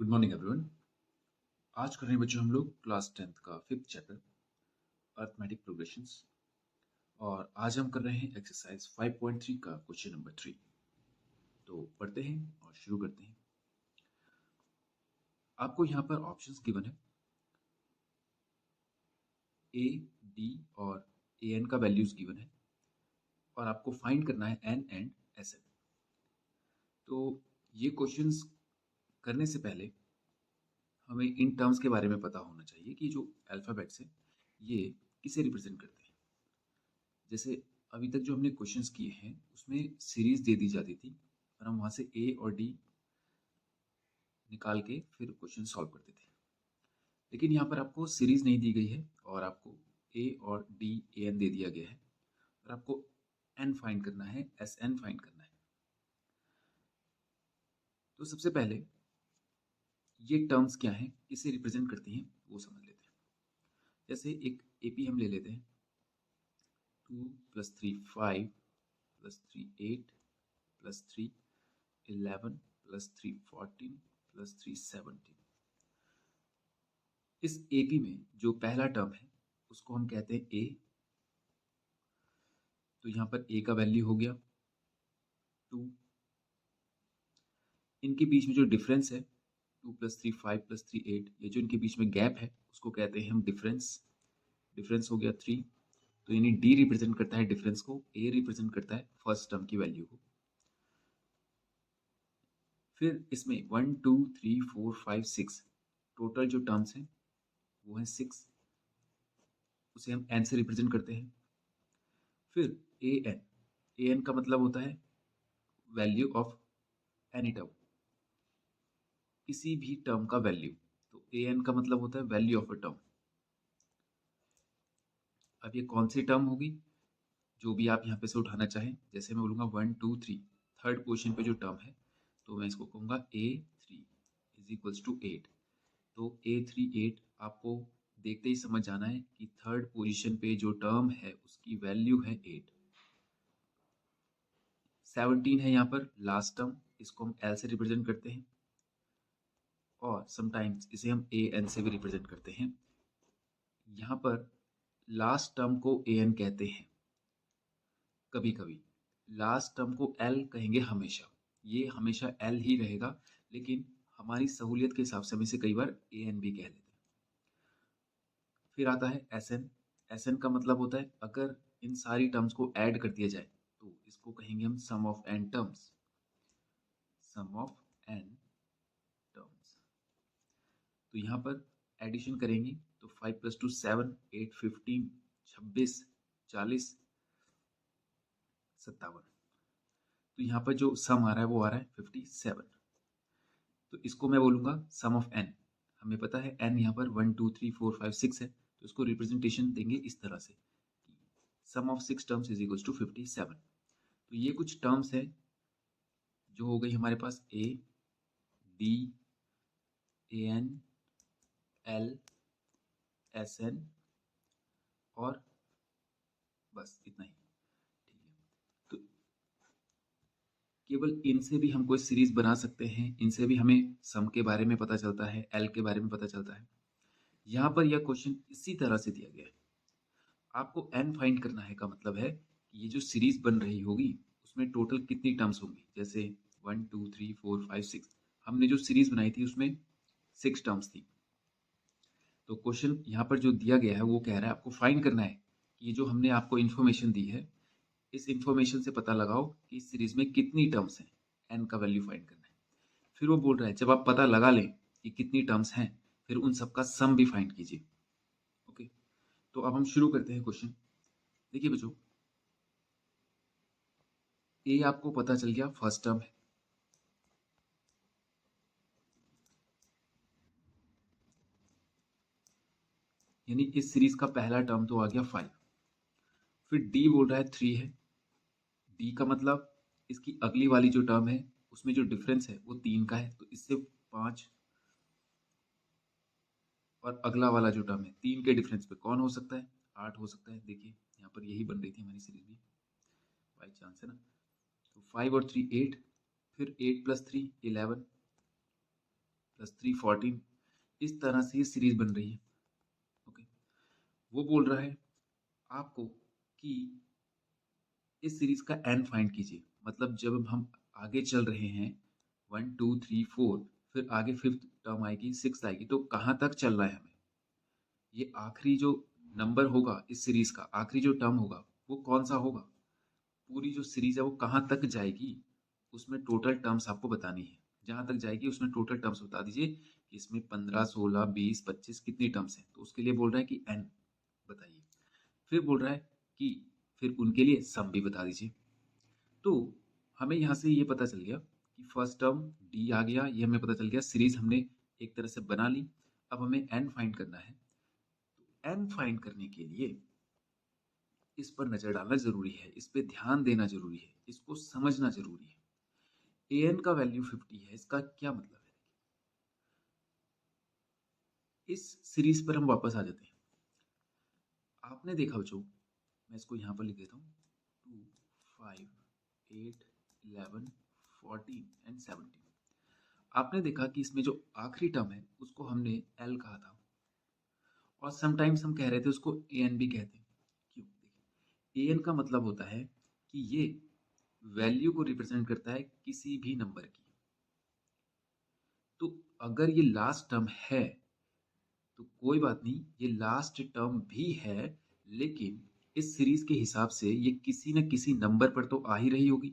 Good morning everyone. आज कर रहे हैं बच्चों हम लोग क्लास 10th का 5th चैप्टर अर्थमेटिक प्रोग्रेशंस और आज हम कर रहे हैं एक्सरसाइज 5.3 का क्वेश्चन नंबर 3। तो पढ़ते हैं और शुरू करते हैं। आपको यहाँ पर ऑप्शंस गिवन है ए, डी और ए एन का वैल्यूज गिवन है और आपको फाइंड करना है एन एंड एस एन। तो ये क्वेश्चंस करने से पहले हमें इन टर्म्स के बारे में पता होना चाहिए कि जो अल्फ़ाबेट्स हैं ये किसे रिप्रेजेंट करते हैं। जैसे अभी तक जो हमने क्वेश्चंस किए हैं उसमें सीरीज दे दी जाती थी और हम वहाँ से ए और डी निकाल के फिर क्वेश्चन सॉल्व करते थे। लेकिन यहाँ पर आपको सीरीज नहीं दी गई है और आपको ए और डी ए एन दे दिया गया है और आपको एन फाइंड करना है, एस एन फाइंड करना है। तो सबसे पहले ये टर्म्स क्या हैं, किसे रिप्रेजेंट करती हैं वो समझ लेते हैं। जैसे एक ए पी हम ले लेते हैं, 2 + 3 5 + 3 8 + 3 11 + 3 14 + 3 17। इस एपी में जो पहला टर्म है उसको हम कहते हैं ए। तो यहाँ पर ए का वैल्यू हो गया 2। इनके बीच में जो डिफरेंस है 2 + 3 5 + 3 8, ये जो इनके बीच में गैप है उसको कहते हैं हम डिफरेंस। डिफरेंस हो गया 3। तो यानी डी रिप्रेजेंट करता है डिफरेंस को, ए रिप्रेजेंट करता है फर्स्ट टर्म की वैल्यू को। फिर इसमें 1 2 3 4 5 6 टोटल जो टर्म्स हैं वो हैं 6, उसे हम एन से रिप्रेजेंट करते हैं। फिर ए एन का मतलब होता है वैल्यू ऑफ एनी टर्म, किसी भी टर्म का वैल्यू। तो ए एन का मतलब होता है वैल्यू ऑफ अ टर्म। अब ये कौन सी टर्म होगी जो भी आप यहाँ पे से उठाना चाहें। जैसे मैं बोलूँगा 1 2 3, थर्ड पोजीशन पे जो टर्म है तो मैं इसको कहूँगा A3 = 8। तो A3 8 आपको देखते ही समझ जाना है कि थर्ड पोजीशन पे जो टर्म है उसकी वैल्यू है 8। 17 है यहाँ पर लास्ट टर्म, इसको हम L से रिप्रेजेंट करते हैं और समटाइम्स इसे हम AN से भी रिप्रेजेंट करते हैं। यहाँ पर लास्ट टर्म को AN कहते हैं, कभी कभी लास्ट टर्म को L कहेंगे हमेशा। ये हमेशा L ही रहेगा, लेकिन हमारी सहूलियत के हिसाब से हम इसे कई बार AN भी कह लेते हैं। फिर आता है SN। SN का मतलब होता है अगर इन सारी टर्म्स को ऐड कर दिया जाए तो इसको कहेंगे हम sum of n terms. Sum of n terms. तो यहाँ पर एडिशन करेंगे तो 5 + 2 7 8 15 26 40 57। तो यहाँ पर जो सम आ रहा है वो आ रहा है 57। तो इसको मैं बोलूँगा सम ऑफ n। हमें पता है n यहाँ पर 1 2 3 4 5 6 है, तो इसको रिप्रेजेंटेशन देंगे इस तरह से, सम ऑफ 6 टर्म्स = 57। तो ये कुछ टर्म्स है जो हो गई हमारे पास a, d, an, l, sn और बस इतना ही। ठीक है, तो केवल इनसे भी हम कोई सीरीज बना सकते हैं, इनसे भी हमें सम के बारे में पता चलता है, एल के बारे में पता चलता है। यहाँ पर यह क्वेश्चन इसी तरह से दिया गया है, आपको एन फाइंड करना है का मतलब है कि ये जो सीरीज बन रही होगी उसमें टोटल कितनी टर्म्स होंगी। जैसे 1 2 3 4 5 6, हमने जो सीरीज बनाई थी उसमें 6 टर्म्स थी। तो क्वेश्चन यहाँ पर जो दिया गया है वो कह रहा है आपको फाइंड करना है कि ये जो हमने आपको इन्फॉर्मेशन दी है, इस इन्फॉर्मेशन से पता लगाओ कि इस सीरीज में कितनी टर्म्स हैं, एन का वैल्यू फाइंड करना है। फिर वो बोल रहा है जब आप पता लगा लें कि कितनी टर्म्स हैं फिर उन सबका सम भी फाइंड कीजिए। ओके, तो अब हम शुरू करते हैं क्वेश्चन। देखिए बच्चों, ए आपको पता चल गया फर्स्ट टर्म है, यानी इस सीरीज का पहला टर्म तो आ गया 5। फिर डी बोल रहा है 3 है, डी का मतलब इसकी अगली वाली जो टर्म है उसमें जो डिफरेंस है वो 3 का है, तो इससे 5 और अगला वाला जो टर्म है 3 के डिफरेंस पे कौन हो सकता है, 8 हो सकता है। देखिए यहाँ पर यही बन रही थी हमारी सीरीज भी, बाई चांस है ना। तो 5 और 3 8, फिर 8 + 3 11 प्लस 3 14, इस तरह से ये सीरीज बन रही है। ओके, वो बोल रहा है आपको कि इस सीरीज का एन फाइंड कीजिए, मतलब जब हम आगे चल रहे हैं 1 2 3 4, फिर आगे फिफ्थ टर्म आएगी, सिक्स आएगी, तो कहाँ तक चल रहा है हमें, ये आखिरी जो नंबर होगा इस सीरीज का, आखिरी जो टर्म होगा वो कौन सा होगा, पूरी जो सीरीज है वो कहाँ तक जाएगी, उसमें टोटल टर्म्स आपको बतानी है। जहां तक जाएगी उसमें टोटल टर्म्स बता दीजिए कि इसमें 15 16 20 25 कितनी टर्म्स हैं, तो उसके लिए बोल रहा है कि एन बताइए। फिर बोल रहा है कि फिर उनके लिए सम भी बता दीजिए। तो हमें यहाँ से ये पता चल गया कि फर्स्ट टर्म डी आ गया, ये हमें पता चल गया, सीरीज हमने एक तरह से बना ली। अब हमें एन फाइंड करना है। तो एन फाइंड करने के लिए इस पर नजर डालना जरूरी है, इस पे ध्यान देना जरूरी है, इसको समझना जरूरी है। ए एन का वैल्यू 50 है, इसका क्या मतलब है? इस सीरीज पर हम वापस आ जाते हैं। आपने देखा बच्चों, मैं इसको यहाँ पर लिख देता हूँ, 2 5 8 11 14 एंड 17। आपने देखा कि इसमें जो आखिरी टर्म है उसको हमने एल कहा था, और समटाइम्स हम कह रहे थे उसको ए एन भी कहते हैं। क्यों? देखिए, ए एन का मतलब होता है कि ये वैल्यू को रिप्रेजेंट करता है किसी भी नंबर की। तो अगर ये लास्ट टर्म है तो कोई बात नहीं, ये लास्ट टर्म भी है, लेकिन इस सीरीज के हिसाब से ये किसी न किसी नंबर पर तो आ ही रही होगी।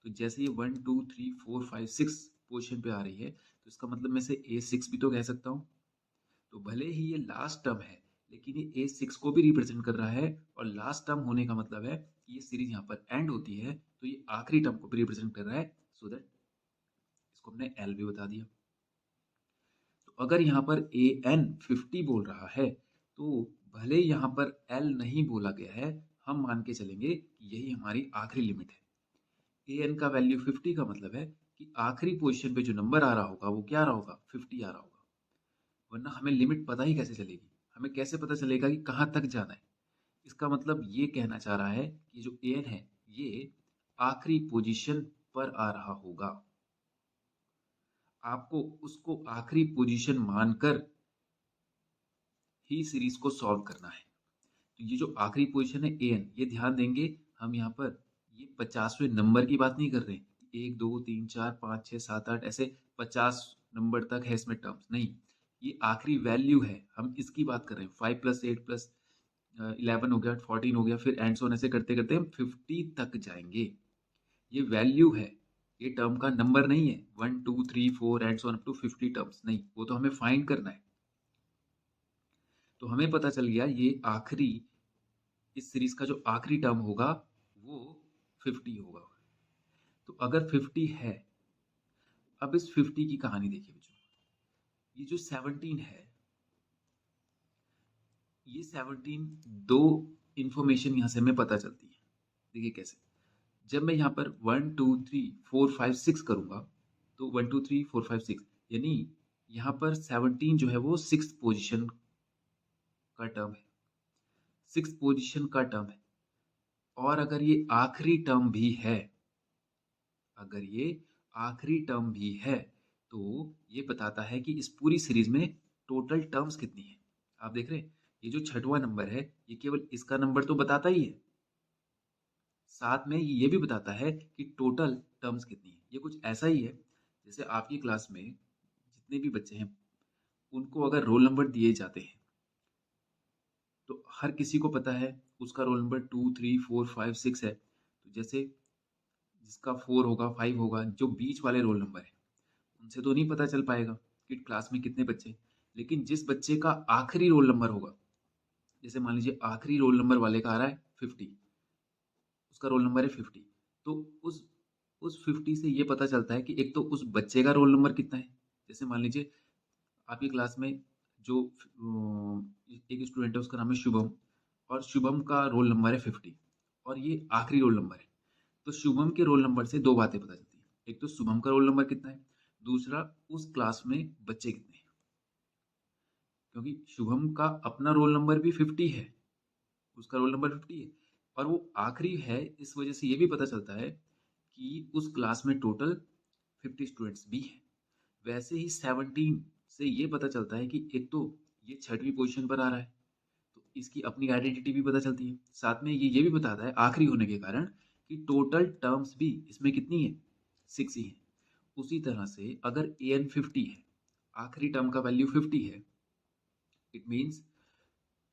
तो जैसे ये 1 2 3 4 5 6 पोजीशन पे आ रही है, तो इसका मतलब मैं इसे A6 भी तो कह सकता हूँ। तो भले ही ये लास्ट टर्म है, लेकिन ये A6 को भी रिप्रेजेंट कर रहा है, और लास्ट टर्म होने का मतलब है कि ये सीरीज यहाँ पर एंड होती है, तो ये आखिरी टर्म को भी रिप्रेजेंट कर रहा है। सो दैट इसको हमने एल भी बता दिया। तो अगर यहाँ पर ए एन 50 बोल रहा है, तो भले यहाँ पर एल नहीं बोला गया है, हम मान के चलेंगे कि यही हमारी आखिरी लिमिट है। ए एन का वैल्यू 50 का मतलब है कि आखिरी पोजीशन पे जो नंबर आ रहा होगा वो क्या आ रहा होगा, 50 आ रहा होगा। वरना हमें लिमिट पता ही कैसे चलेगी, हमें कैसे पता चलेगा कि कहाँ तक जाना है? इसका मतलब ये कहना चाह रहा है कि जो ए एन है ये आखिरी पोजीशन पर आ रहा होगा। आपको उसको आखिरी पोजीशन मानकर ही सीरीज को सॉल्व करना है। तो ये जो आखिरी पोजीशन है ए एन, ये ध्यान देंगे हम यहाँ पर ये 50वें नंबर की बात नहीं कर रहे हैं, 1 2 3 4 5 6 7 8 ऐसे 50 नंबर तक है इसमें टर्म्स नहीं, ये आखिरी वैल्यू है, हम इसकी बात कर रहे हैं। 5 प्लस 8 प्लस 11 हो गया, 14 हो गया, फिर एंड सो ऑन ऐसे करते करते हम 50 तक जाएंगे। ये वैल्यू है, ये टर्म का नंबर नहीं है। 1 2 3 4 and so on up to 50 terms नहीं, वो तो हमें फाइंड करना है। तो हमें पता चल गया ये आखिरी, इस सीरीज का जो आखिरी टर्म होगा वो 50 होगा। तो अगर 50 है, अब इस 50 की कहानी देखिए बच्चों। ये जो 17 है, ये 17 दो इंफॉर्मेशन यहां से हमें पता चलती है। देखिए कैसे, जब मैं यहाँ पर 1 2 3 4 5 6 करूंगा, तो 1 2 3 4 5 6, यानी यहाँ पर 17 जो है वो सिक्स पोजिशन का टर्म है, सिक्स पोजिशन का टर्म है। और अगर ये आखिरी टर्म भी है, अगर ये आखिरी टर्म भी है, तो ये बताता है कि इस पूरी सीरीज में टोटल टर्म्स कितनी है। आप देख रहे हैं, ये जो छठवां नंबर है ये केवल इसका नंबर तो बताता ही है, साथ में ये भी बताता है कि टोटल टर्म्स कितनी है। ये कुछ ऐसा ही है जैसे आपकी क्लास में जितने भी बच्चे हैं उनको अगर रोल नंबर दिए जाते हैं, तो हर किसी को पता है उसका रोल नंबर 2 3 4 5 6 है। तो जैसे जिसका 4 होगा 5 होगा, जो बीच वाले रोल नंबर है उनसे तो नहीं पता चल पाएगा कि क्लास में कितने बच्चे हैं। लेकिन जिस बच्चे का आखिरी रोल नंबर होगा, जैसे मान लीजिए आखिरी रोल नंबर वाले का आ रहा है 50, उसका रोल नंबर है 50, तो उस 50 से ये पता चलता है कि एक तो उस बच्चे का रोल नंबर कितना है। जैसे मान लीजिए आपकी क्लास में जो एक स्टूडेंट है उसका नाम है शुभम, और शुभम का रोल नंबर है 50, और ये आखिरी रोल नंबर है। तो शुभम के रोल नंबर से दो बातें पता चलती हैं, एक तो शुभम का रोल नंबर कितना है, दूसरा उस क्लास में बच्चे कितने हैं। क्योंकि शुभम का अपना रोल नंबर भी 50 है, उसका रोल नंबर 50 है, और वो आखिरी है, इस वजह से ये भी पता चलता है कि उस क्लास में टोटल 50 स्टूडेंट्स भी हैं। वैसे ही 17 से ये पता चलता है कि एक तो ये 6वीं पोजीशन पर आ रहा है, तो इसकी अपनी आइडेंटिटी भी पता चलती है। साथ में ये भी बताता है आखिरी होने के कारण कि टोटल टर्म्स भी इसमें कितनी है, 6 ही है। उसी तरह से अगर an 50 है, आखिरी टर्म का वैल्यू 50 है, इट मीन्स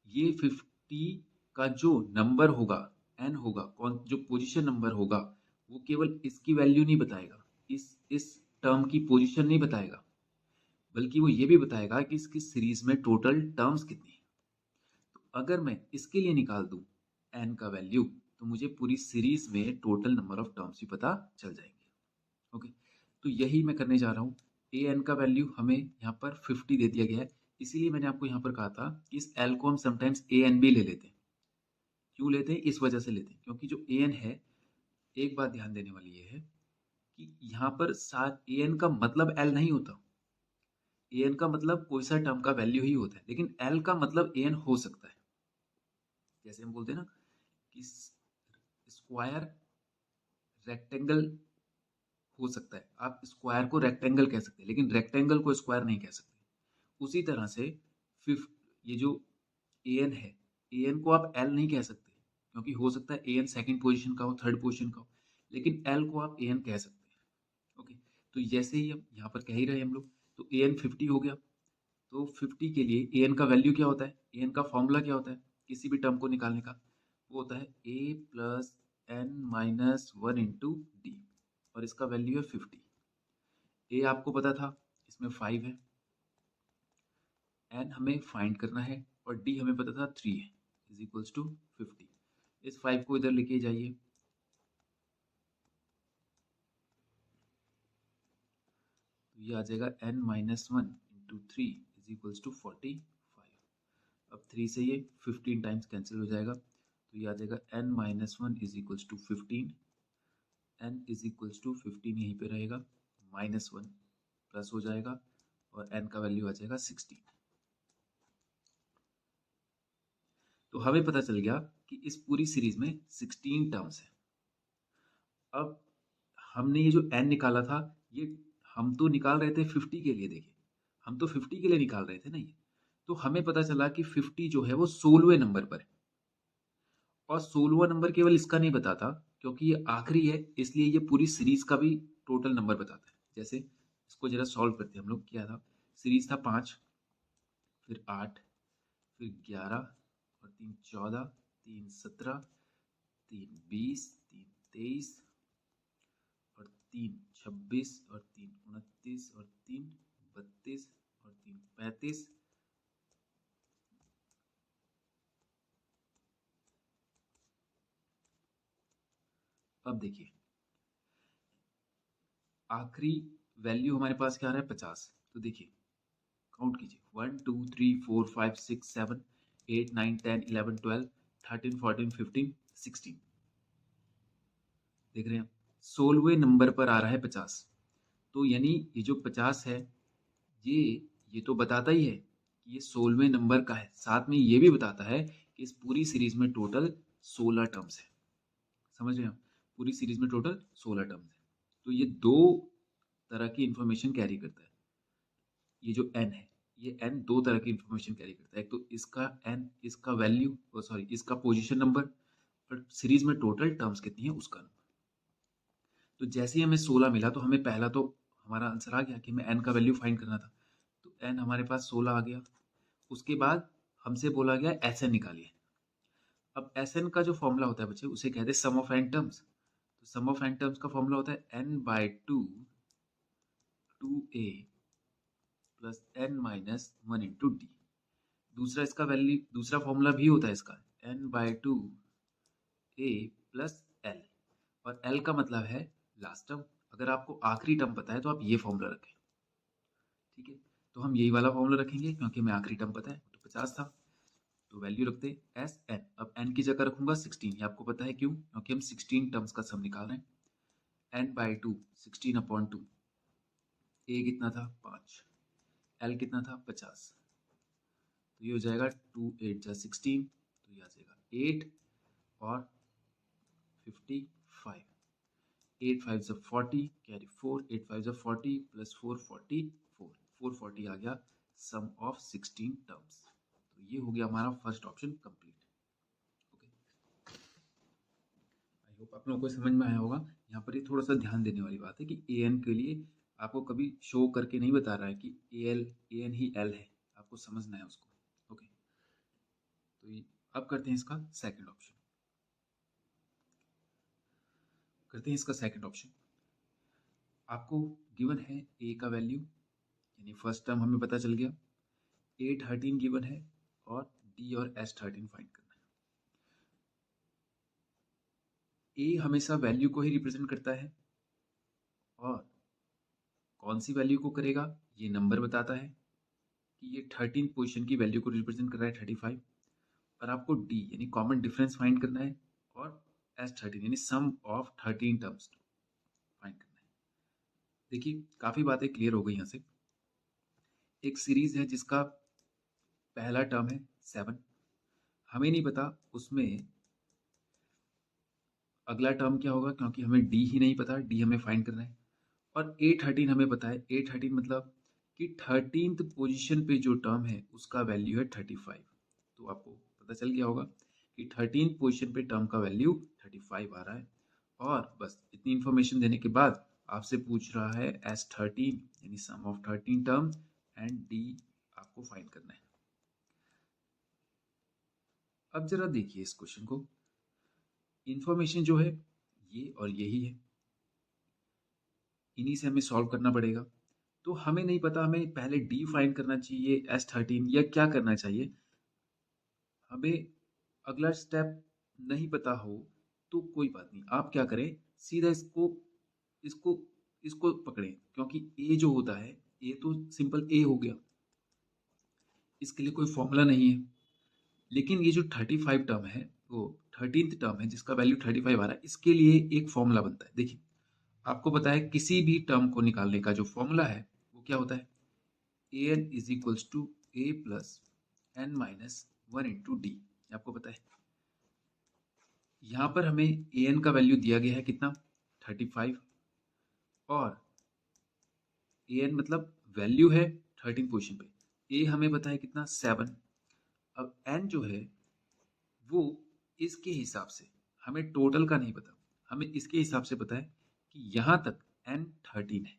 ये 50 का जो नंबर होगा, n होगा, कौन जो पोजीशन नंबर होगा, वो केवल इसकी वैल्यू नहीं बताएगा, इस टर्म की पोजीशन नहीं बताएगा, बल्कि वो ये भी बताएगा कि इसकी सीरीज में टोटल टर्म्स कितनी है। तो अगर मैं इसके लिए निकाल दूं n का वैल्यू, तो मुझे पूरी सीरीज में टोटल नंबर ऑफ टर्म्स भी पता चल जाएंगे। ओके, तो यही मैं करने जा रहा हूँ। an का वैल्यू हमें यहाँ पर 50 दे दिया गया है, इसीलिए मैंने आपको यहाँ पर कहा था कि इस l को हम समटाइम्स an भी ले लेते हैं। क्यों लेते हैं? इस वजह से लेते हैं क्योंकि जो an है, एक बात ध्यान देने वाली ये है कि यहाँ पर साथ an का मतलब l नहीं होता। an का मतलब कोई सा टर्म का वैल्यू ही होता है, लेकिन l का मतलब an हो सकता है। जैसे हम बोलते हैं ना कि स्क्वायर रेक्टेंगल हो सकता है, आप स्क्वायर को रेक्टेंगल कह सकते हैं, लेकिन रेक्टेंगल को स्क्वायर नहीं कह सकते। उसी तरह से फिफ्थ, ये जो an है, an को आप l नहीं कह सकते क्योंकि हो सकता है an सेकंड पोजीशन का हो, थर्ड पोजीशन का हो, लेकिन l को आप an कह सकते हैं। ओके, तो जैसे ही हम यहाँ पर कह ही रहे हम लोग, तो an 50 हो गया। तो 50 के लिए an का वैल्यू क्या होता है, an का फॉर्मूला क्या होता है किसी भी टर्म को निकालने का, वो होता है a plus n minus 1 into D, और इसका वैल्यू है 50। a आपको पता था, इसमें 5 है, n हमें फाइंड करना है, और d हमें पता था 3 है, इज इक्वल्स टू 50। इस 5 को इधर लेके जाइए, तो ये आ जाएगा n minus 1 into 3 is equals to 45। अब 3 से ये 15 टाइम्स कैंसिल हो जाएगा, तो ये आ जाएगा n minus 1 is equals to 15, n is equals to 15 यहीं पे रहेगा, माइनस 1 प्लस हो जाएगा, और n का वैल्यू आ जाएगा 16। तो हमें पता चल गया कि इस पूरी सीरीज में 16 टर्म्स है। अब हमने ये जो n निकाला था, ये हम तो निकाल रहे थे 50 के लिए, देखिए हम तो 50 के लिए निकाल रहे थे ना ये, तो हमें पता चला कि 50 जो है वो 16वें नंबर पर है, और 16वां नंबर केवल इसका नहीं बताता क्योंकि ये आखिरी है, इसलिए ये पूरी सीरीज का भी टोटल नंबर बताता है। जैसे इसको जरा सॉल्व करते हैं हम लोग, क्या था, सीरीज था 5, फिर 8, फिर 11, और 3 14, 3 17, 3 20, 3 23, और 3 26, और 3 29, और 3 32, और 3 35। अब देखिए आखिरी वैल्यू हमारे पास क्या आ रहा है, 50। तो देखिए काउंट कीजिए, 1 2 3 4 5 6 7 8 9 10 11 12 13 14 15 16। देख रहे हैं, 16वें नंबर पर आ रहा है 50। तो यानी ये जो 50 है, ये ये तो बताता ही है कि ये 16वें नंबर का है, साथ में ये भी बताता है कि इस पूरी सीरीज में टोटल 16 टर्म्स है। समझ रहे हैं आप? पूरी सीरीज में टोटल 16 टर्म्स है। तो ये दो तरह की इंफॉर्मेशन कैरी करता है। ये जो n है, ये n दो तरह की इंफॉर्मेशन कैरी करता है, एक तो इसका n, इसका वैल्यू सॉरी इसका पोजीशन नंबर, और सीरीज में टोटल टर्म्स कितनी है उसका नंबर। तो जैसे ही हमें 16 मिला, तो हमें पहला तो हमारा आंसर आ गया कि हमें n का वैल्यू फाइंड करना था, तो n हमारे पास 16 आ गया। उसके बाद हमसे बोला गया Sn निकालिए। अब Sn का जो फॉर्मूला होता है बच्चे, उसे कहते हैं सम ऑफ n टर्म्स। तो सम ऑफ n टर्म्स का फॉर्मूला होता है n by two 2a plus n minus 1 into D. दूसरा इसका वैल्यू, दूसरा फॉर्मूला भी होता है इसका, n by two a plus L, और एल का मतलब है लास्ट टर्म। अगर आपको आखिरी टर्म पता है तो आप ये फॉर्मूला रखें, ठीक है। तो हम यही वाला फॉर्मूला रखेंगे क्योंकि हमें आखिरी टर्म पता है, तो 50 था, तो वैल्यू रखते हैं एस एन। अब एन की जगह रखूंगा 16, ये आपको पता है क्यों, क्योंकि हम 16 टर्म्स का सम निकाल रहे हैं। N by two 16 upon two, a कितना था 5, एल कितना था 50, तो ये हो जाएगा 2 8 जा 16, तो ये आ जाएगा 8 और 55। 8 5 से 40 कैरी 4, 8 5 से 40 प्लस 4 44, 440 आ गया सम ऑफ 16 टर्म्स। तो ये हो गया हमारा first option complete. Okay, I hope आप लोगों को समझ में आया होगा। यहाँ पर ये थोड़ा सा ध्यान देने वाली बात है कि ए एन के लिए आपको कभी शो करके नहीं बता रहा है कि ए एन ही एल है, आपको समझना है उसको। ओके, तो ये अब करते हैं इसका सेकंड ऑप्शन। करते हैं इसका सेकंड ऑप्शन। आपको गिवन है ए का वैल्यू, यानी फर्स्ट टर्म हमें पता चल गया, A13 गिवन है और D और S13 फाइंड करना है। A हमेशा वैल्यू को ही रिप्रेजेंट करता है और कौन सी वैल्यू को करेगा ये नंबर बताता है कि ये 13 पोजीशन की वैल्यू को रिप्रेजेंट कर रहा है 35, और आपको D यानी कॉमन डिफरेंस फाइंड करना है और S13 यानी सम ऑफ 13 टर्म्स फाइंड करना है। देखिए काफी बातें क्लियर हो गई यहाँ से। एक सीरीज है जिसका पहला टर्म है 7, हमें नहीं पता उसमें अगला टर्म क्या होगा क्योंकि हमें डी ही नहीं पता, डी हमें फाइंड करना है। और A13 हमें पता है, A13 मतलब कि 13th पोजीशन पे जो टर्म है उसका वैल्यू है 35। तो आपको पता चल गया होगा कि 13th पोजीशन पे टर्म का वैल्यू 35 आ रहा है। और बस इतनी इंफॉर्मेशन देने के बाद आपसे पूछ रहा है S13 यानी सम ऑफ 13 टर्म एंड D आपको फाइंड करना है। अब जरा देखिए इस क्वेश्चन को, इंफॉर्मेशन जो है ये और यही है, इन्हीं से हमें सॉल्व करना पड़ेगा। तो हमें नहीं पता, हमें पहले डी फाइंड करना चाहिए S13 या क्या करना चाहिए। हमें अगला स्टेप नहीं पता हो तो कोई बात नहीं, आप क्या करें सीधा इसको इसको इसको पकड़ें, क्योंकि ए जो होता है ए तो सिंपल ए हो गया, इसके लिए कोई फॉर्मूला नहीं है। लेकिन ये जो 35 टर्म है वो 13th टर्म है जिसका वैल्यू 35 आ रहा है, इसके लिए एक फॉर्मूला बनता है। देखिए आपको पता है किसी भी टर्म को निकालने का जो फॉर्मूला है वो क्या होता है, a n is equals to a plus n minus 1 into d, आपको पता है। यहाँ पर हमें ए एन का वैल्यू दिया गया है कितना 35, और ए एन मतलब वैल्यू है 13 पोजीशन पे, ए हमें पता है कितना 7। अब एन जो है वो इसके हिसाब से, हमें टोटल का नहीं पता, हमें इसके हिसाब से पता है कि यहाँ तक एन 13 है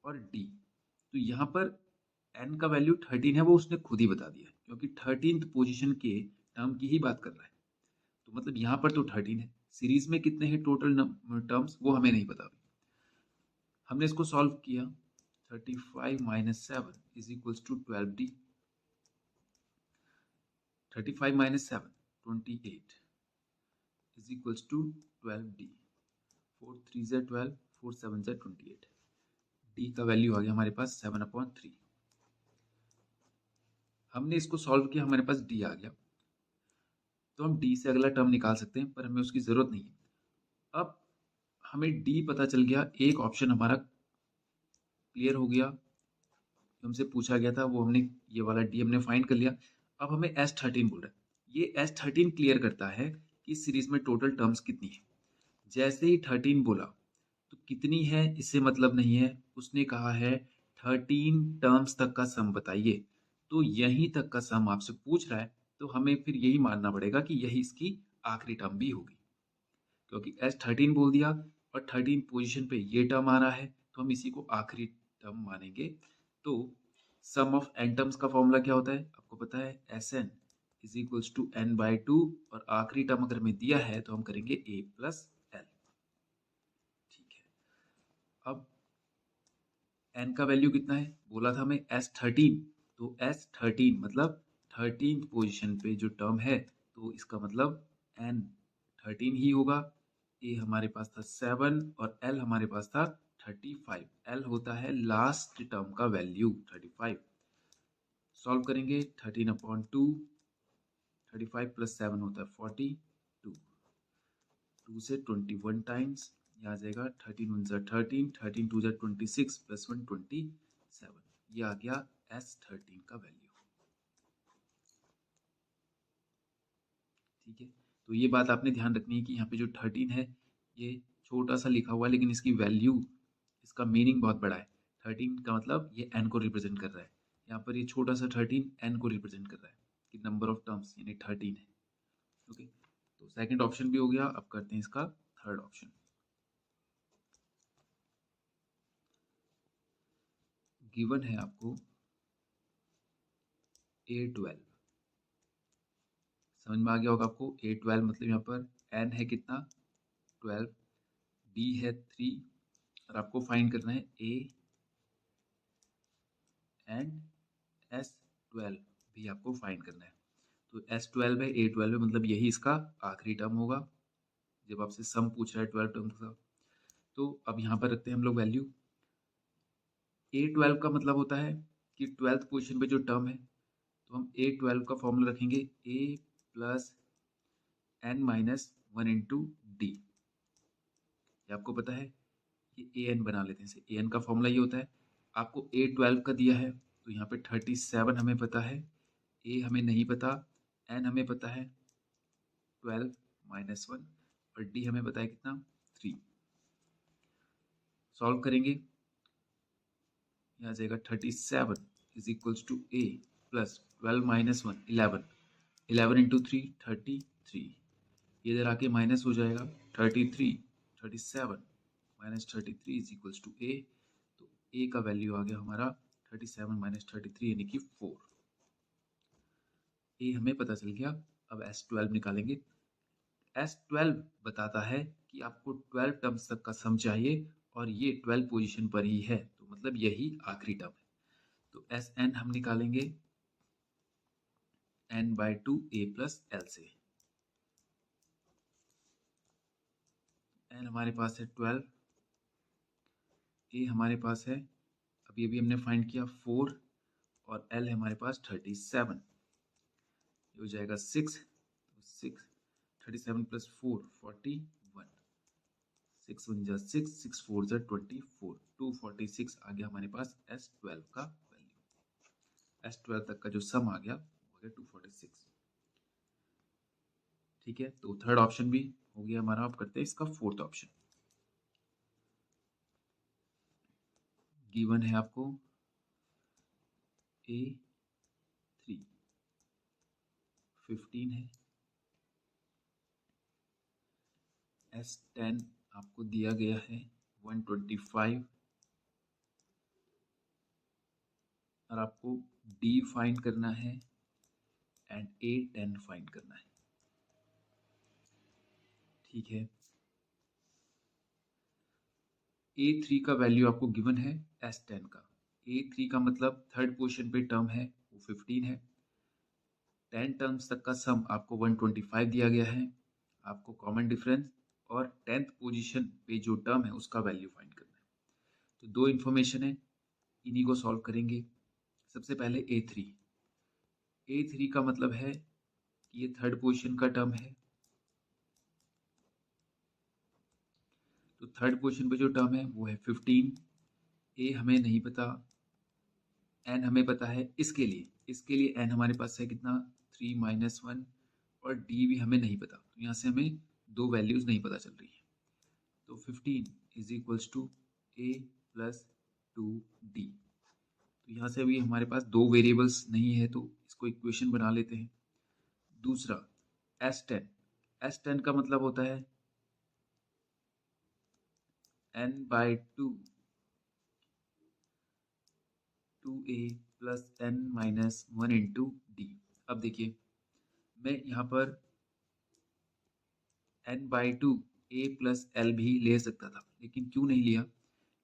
और डी, तो यहाँ पर एन का वैल्यू 13 है वो उसने खुद ही बता दिया है क्योंकि 13th पोजीशन के टर्म की ही बात कर रहा है। तो मतलब यहाँ पर तो 13 है, सीरीज में कितने हैं टोटल टर्म्स वो हमें नहीं पता अभी। हमने इसको सॉल्व किया, 35 minus 7 is equals to 12D, 35 minus 7 28 is equals to 12D, 4 3 से 12, 4 7 से 28, D का वैल्यू आ गया हमारे पास 7/3। हमने इसको सॉल्व किया, हमारे पास D आ गया, तो हम D से अगला टर्म निकाल सकते हैं पर हमें उसकी जरूरत नहीं है। अब हमें D पता चल गया, एक ऑप्शन हमारा क्लियर हो गया, हमसे पूछा गया था वो हमने ये वाला D हमने फाइंड कर लिया। अब हमें S13 बोल रहा है, ये S13 क्लियर करता है कि इस सीरीज में टोटल टर्म्स कितनी है। जैसे ही 13 बोला तो कितनी है इससे मतलब नहीं है, उसने कहा है 13 टर्म्स तक का सम बताइए, तो यहीं तक का सम आपसे पूछ रहा है, तो हमें फिर यही मानना पड़ेगा कि यही इसकी आखिरी टर्म भी होगी, क्योंकि S13 बोल दिया और 13 पोजीशन पे ये टर्म आ रहा है तो हम इसी को आखिरी टर्म मानेंगे। तो सम ऑफ एन टर्म्स का फॉर्मूला क्या होता है आपको पता है, S N is equals to N by 2, और आखिरी टर्म अगर हमें दिया है तो हम करेंगे ए प्लस एल। ठीक है, अब एन का वैल्यू कितना है बोला था हमें S13, तो S13 मतलब 13th पोजीशन पे जो टर्म है तो इसका मतलब एन 13 ही होगा। ए हमारे पास था 7 और एल हमारे पास था 35, एल होता है लास्ट टर्म का वैल्यू 35। सॉल्व करेंगे 13/2, 35 प्लस 7 होता है 42, 2 से 21 टाइम्स, ये आ जाएगा 13 1 ज़ा 13, 13 2 ज़ा 26 प्लस 1 27, ये आ गया S13 का वैल्यू। ठीक है, तो ये बात आपने ध्यान रखनी है कि यहाँ पे जो 13 है ये छोटा सा लिखा हुआ है, लेकिन इसकी वैल्यू, इसका मीनिंग बहुत बड़ा है। 13 का मतलब ये n को रिप्रेजेंट कर रहा है। यहाँ पर ये छोटा सा 13 n को रिप्रेजेंट कर रहा है कि नंबर ऑफ टर्म्स यानी 13 है। ओके, तो सेकंड ऑप्शन भी हो गया। अब करते हैं इसका थर्ड ऑप्शन। गिवन है आपको A12, समझ में आ गया होगा आपको। A12 मतलब यहाँ पर n है कितना 12, d है 3 और आपको फाइंड करना है A एंड S12 भी आपको फाइंड करना है। तो S12 है, A12 है, मतलब यही इसका आखिरी टर्म होगा जब आपसे सम पूछ रहा है 12 टर्म का। तो अब यहाँ पर रखते हैं हम लोग वैल्यू। A12 का मतलब होता है कि 12th पोजीशन पे जो टर्म है, तो हम A12 का फॉर्मूला रखेंगे A plus n minus 1 into D. ये आपको पता है, ये an बना लेते हैं इसे। an का फॉर्मूला ये होता है, आपको A12 का दिया है तो यहाँ पे 37 हमें पता है, a हमें नहीं पता, n हमें पता है 12 माइनस 1 और d हमें पता है कितना 3। सॉल्व करेंगे, यहाँ आ जाएगा 37 is equals to a plus 12 minus 1 11, 11 into 3 33, ये इधर आके माइनस हो जाएगा 33, 37 minus 33 is equals to a। तो a का वैल्यू आ गया हमारा 37 माइनस 33 यानी कि 4। a हमें पता चल गया। अब S12 निकालेंगे। S12 बताता है कि आपको 12 टर्म्स तक का सम चाहिए और ये 12 पोजीशन पर ही है, तो मतलब यही आखिरी टर्म है। तो Sn हम निकालेंगे n/2 a प्लस l से। n हमारे पास है 12, a हमारे पास है अभी अभी हमने फाइंड किया 4 और l है हमारे पास 37, ये हो जाएगा 6, 6 37 प्लस 4 41, 6 1 जा 6, 6 4 जा 24, 246 आ गया हमारे पास S12 का वैल्यू। S12 तक का जो सम आ गया वो गया 246। ठीक है, तो थर्ड ऑप्शन भी हो गया हमारा। आप करते हैं इसका फोर्थ ऑप्शन। गिवन है आपको A3 15 है, S10 आपको दिया गया है 125 और आपको D फाइंड करना है एंड A10 फाइंड करना है। ठीक है, A3 का वैल्यू आपको गिवन है S10 का। A3 का मतलब थर्ड पोजीशन पे टर्म है वो 15 है। 10 टर्म्स तक का सम आपको 125 दिया गया है। आपको कॉमन डिफरेंस और 10th पोजीशन पे जो टर्म है उसका वैल्यू फाइंड करना है। तो दो इन्फॉर्मेशन है, इन्हीं को सॉल्व करेंगे। सबसे पहले A3। A3 का मतलब है कि ये थर्ड पोजीशन का टर्म है, तो थर्ड पोजीशन पे जो टर्म है वो है 15। A हमें नहीं पता, n हमें पता है। इसके लिए n हमारे पास है कितना 3 माइनस 1 और d भी हमें नहीं पता, तो यहाँ से हमें दो वैल्यूज नहीं पता चल रही है। तो 15 is equals to a plus 2d। तो यहाँ से अभी हमारे पास दो वेरिएबल्स नहीं है तो इसको इक्वेशन बना लेते हैं। दूसरा S10 का मतलब होता है n/2 2a plus n minus 1 into D. अब देखिए, मैं यहाँ पर n/2 a प्लस l भी ले सकता था, लेकिन क्यों नहीं लिया?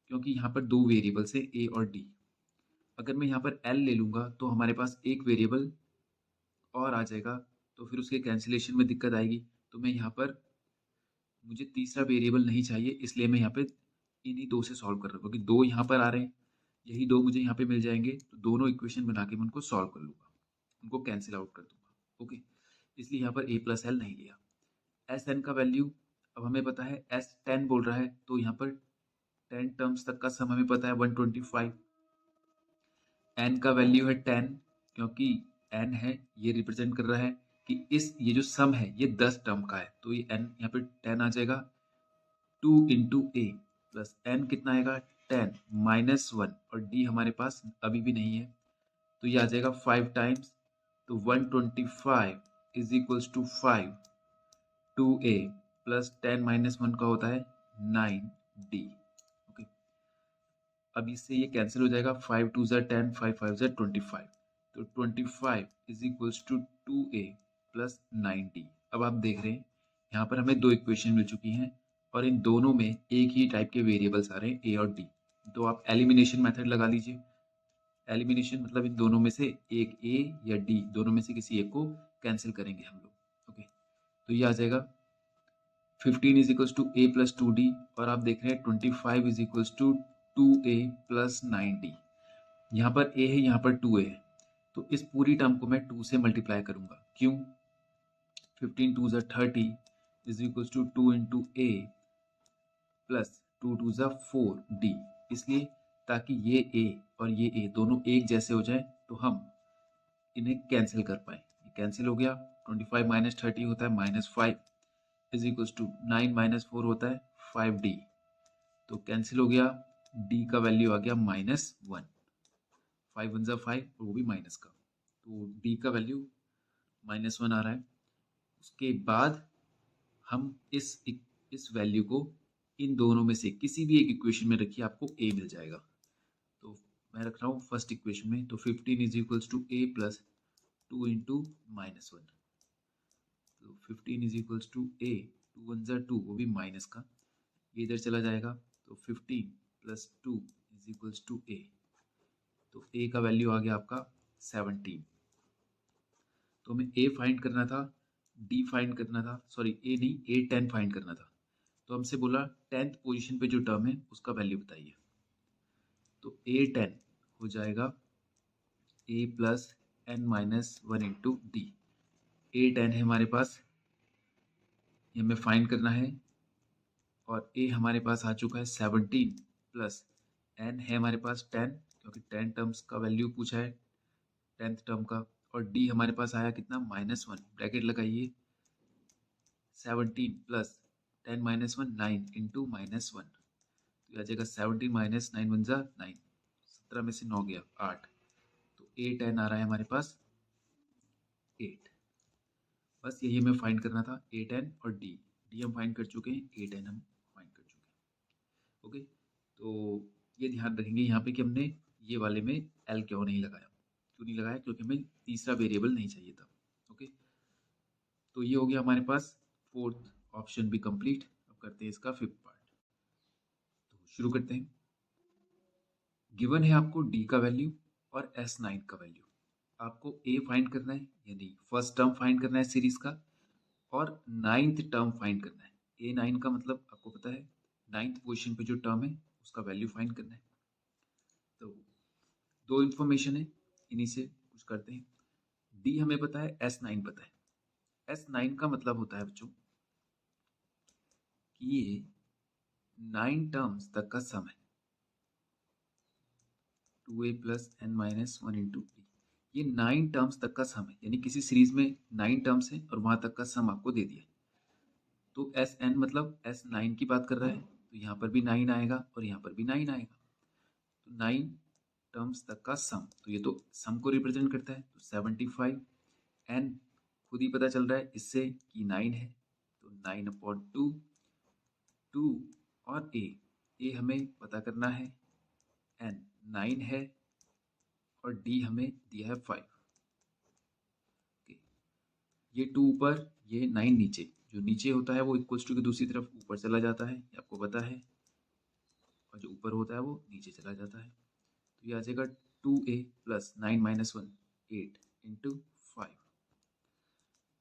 क्योंकि यहाँ पर दो वेरिएबल्स है a और d। अगर मैं यहाँ पर l ले लूँगा तो हमारे पास एक वेरिएबल और आ जाएगा, तो फिर उसके कैंसिलेशन में दिक्कत आएगी। तो मैं यहाँ पर, मुझे तीसरा वेरिएबल नहीं चाहिए, इसलिए मैं यहाँ पे इन्हीं दो से सॉल्व कर रहा हूँ, क्योंकि दो यहाँ पर आ रहे हैं, यही दो मुझे यहाँ पे मिल जाएंगे, तो दोनों इक्वेशन बना के मैं उनको सॉल्व कर लूँगा, उनको कैंसिल आउट कर दूंगा। ओके, इसलिए यहाँ पर a प्लस एल नहीं लिया। Sn का वैल्यू अब हमें पता है, S10 बोल रहा है तो यहाँ पर 10 टर्म्स तक का सम हमें पता है 125। n का वैल्यू है 10, क्योंकि n है ये रिप्रेजेंट कर रहा है कि ये जो सम है ये 10 टर्म का है, तो ये n यहाँ पे 10 आ जाएगा। 2 इंटू ए प्लस n कितना आएगा 10 माइनस 1, और d हमारे पास अभी भी नहीं है, तो ये आ जाएगा 5 टाइम्स, तो 125 is equals to 5 2a plus 10 minus 1 का होता है 9d। ओके, अब इससे ये कैंसिल हो जाएगा, 5 2 ज़ा 10 5 5 ज़ा 25, तो 25 is equals to 2a plus 9d। अब आप देख रहे हैं यहाँ पर हमें दो इक्वेशन मिल चुकी हैं और इन दोनों में एक ही टाइप के वेरिएबल्स आ रहे हैं a और d, तो आप एलिमिनेशन मेथड लगा लीजिए। एलिमिनेशन मतलब इन दोनों में से एक a या d, दोनों में से किसी एक को कैंसिल करेंगे हम लोग। ओके, तो ये आ जाएगा 15 is equals to a plus 2d, और आप देख रहे हैं 25 is equals to 2a plus 9d। यहाँ पर a है, यहाँ पर 2a है, तो इस पूरी टर्म को मैं 2 से मल्टीप्लाई करूंगा। क्यों? 15 2 ज़ा 30 is equals to 2 into a plus 2 2 ज़ा 4d, इसलिए ताकि ये a और ये a दोनों एक जैसे हो जाए तो हम इन्हें कैंसिल कर पाए। ये कैंसिल हो गया, 25 माइनस 30 होता है minus 5 is equals to 9 minus 4 होता है 5d, तो कैंसिल हो गया, d का वैल्यू आ गया -1, 5 1 ज़ा 5 और वो भी माइनस का, तो d का वैल्यू -1 आ रहा है। उसके बाद हम इस वैल्यू को इन दोनों में से किसी भी एक इक्वेशन में रखिए, आपको a मिल जाएगा। तो मैं रख रहा हूँ फर्स्ट इक्वेशन में, तो 15 is equals to a plus 2 into -1, तो 15 इज इक्वल्स टू a, 2 1 ज़ा 2 वो भी माइनस का, ये इधर चला जाएगा, तो 15 plus 2 is equals to a, तो a का वैल्यू आ गया आपका 17। तो हमें a फाइंड करना था, d फाइंड करना था, सॉरी a नहीं, a 10 फाइंड करना था, तो हमसे बोला 10th पोजीशन पे जो टर्म है उसका वैल्यू बताइए, तो a 10 हो जाएगा a plus n minus 1 into D. a 10 है हमारे पास, ये हमें फाइंड करना है, और a हमारे पास आ चुका है 17 प्लस n है हमारे पास 10, क्योंकि 10 टर्म्स का वैल्यू पूछा है 10th टर्म का, और d हमारे पास आया कितना -1, ब्रैकेट लगाइए, 17 प्लस 10 माइनस 1 9 इंटू -1, तो आ जाएगा 17 माइनस 9 1 ज़ा 9, 17 में से 9 गया 8, तो a 10 आ रहा है हमारे पास 8। बस यही हमें फाइंड करना था, a 10 और d हम फाइंड कर चुके हैं, a 10 हम फाइंड कर चुके हैं। ओके, तो ये ध्यान रखेंगे यहाँ पे कि हमने ये वाले में l क्यों नहीं लगाया, क्योंकि हमें तीसरा वेरिएबल नहीं चाहिए था। ओके, तो ये हो गया हमारे पास फोर्थ ऑप्शन भी कंप्लीट। अब करते हैं इसका फिफ्थ पार्ट, तो शुरू करते हैं। गिवन है आपको d का वैल्यू और S9 का वैल्यू, आपको a फाइंड करना है, यानी फर्स्ट टर्म फाइंड करना है सीरीज का, और 9th टर्म फाइंड करना है। A9 का मतलब आपको पता है 9th पोजीशन पे जो टर्म है उसका वैल्यू फाइंड करना है। तो दो इन्फॉर्मेशन है, इन्हीं से कुछ करते हैं। d हमें पता है, S9 पता है। S9 का मतलब होता है बच्चों कि ये 9 टर्म्स तक का सम है, 2a plus n minus 1 into D, ये 9 टर्म्स तक का सम है, यानी किसी सीरीज में 9 टर्म्स है और वहां तक का सम आपको दे दिया। तो Sn मतलब S9 की बात कर रहा है, तो यहाँ पर भी 9 आएगा और यहाँ पर भी 9 आएगा, तो 9 टर्म्स तक का सम, तो ये तो सम को रिप्रेजेंट करता है, तो 75 n खुद ही पता चल रहा है इससे कि 9 है, तो 9/2 2 और a हमें पता करना है, n 9 है और d हमें दिया है 5। ये 2 ऊपर, ये 9 नीचे, जो नीचे होता है वो इक्वल्स टू की दूसरी तरफ ऊपर चला जाता है, ये आपको पता है, और जो ऊपर होता है वो नीचे चला जाता है, तो ये आ जाएगा 2a प्लस 9 माइनस 1 8 इंटू 5,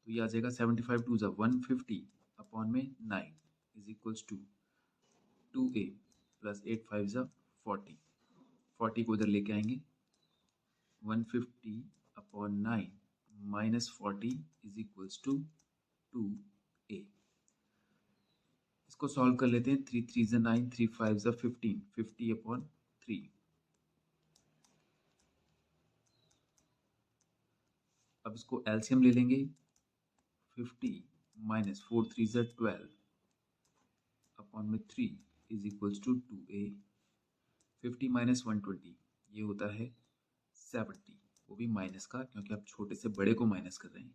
तो ये आ जाएगा 75 2 ज़ा 150 अपॉन में 9 is equals to 2a plus 8 5 ज़ा 40, 40 को इधर लेके आएंगे, 150 upon 9 minus 40 is equals to 2a। इसको सॉल्व कर लेते हैं, 3 3 ज़ा 9 3 5 ज़ा 15, 50 अपॉन 3। अब इसको एलसीएम ले लेंगे, 50 माइनस 4 3 ज़ा 12 अपॉन में 3 is equals to 2a। 50 minus 120 ये होता है 70, वो भी माइनस का क्योंकि आप छोटे से बड़े को माइनस कर रहे हैं,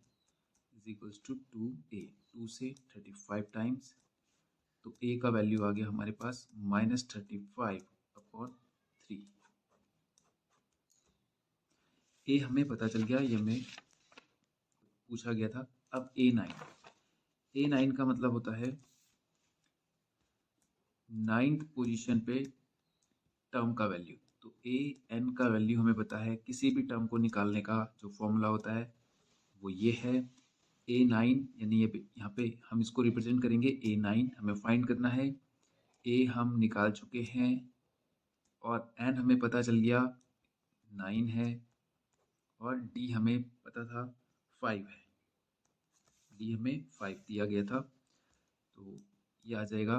इज इक्वल्स टू 2a। 2 से 35 टाइम्स, तो a का वैल्यू आ गया हमारे पास -35 अपॉन 3। a हमें पता चल गया, ये हमें पूछा गया था। अब A9 का मतलब होता है 9th पोजीशन पे टर्म का वैल्यू। तो an का वैल्यू हमें पता है, किसी भी टर्म को निकालने का जो फॉर्मूला होता है वो ये है A9, यानी ये यहाँ पे हम इसको रिप्रेजेंट करेंगे A9। हमें फाइंड करना है, A हम निकाल चुके हैं और n हमें पता चल गया 9 है और d हमें पता था 5 है। d हमें 5 दिया गया था, तो ये आ जाएगा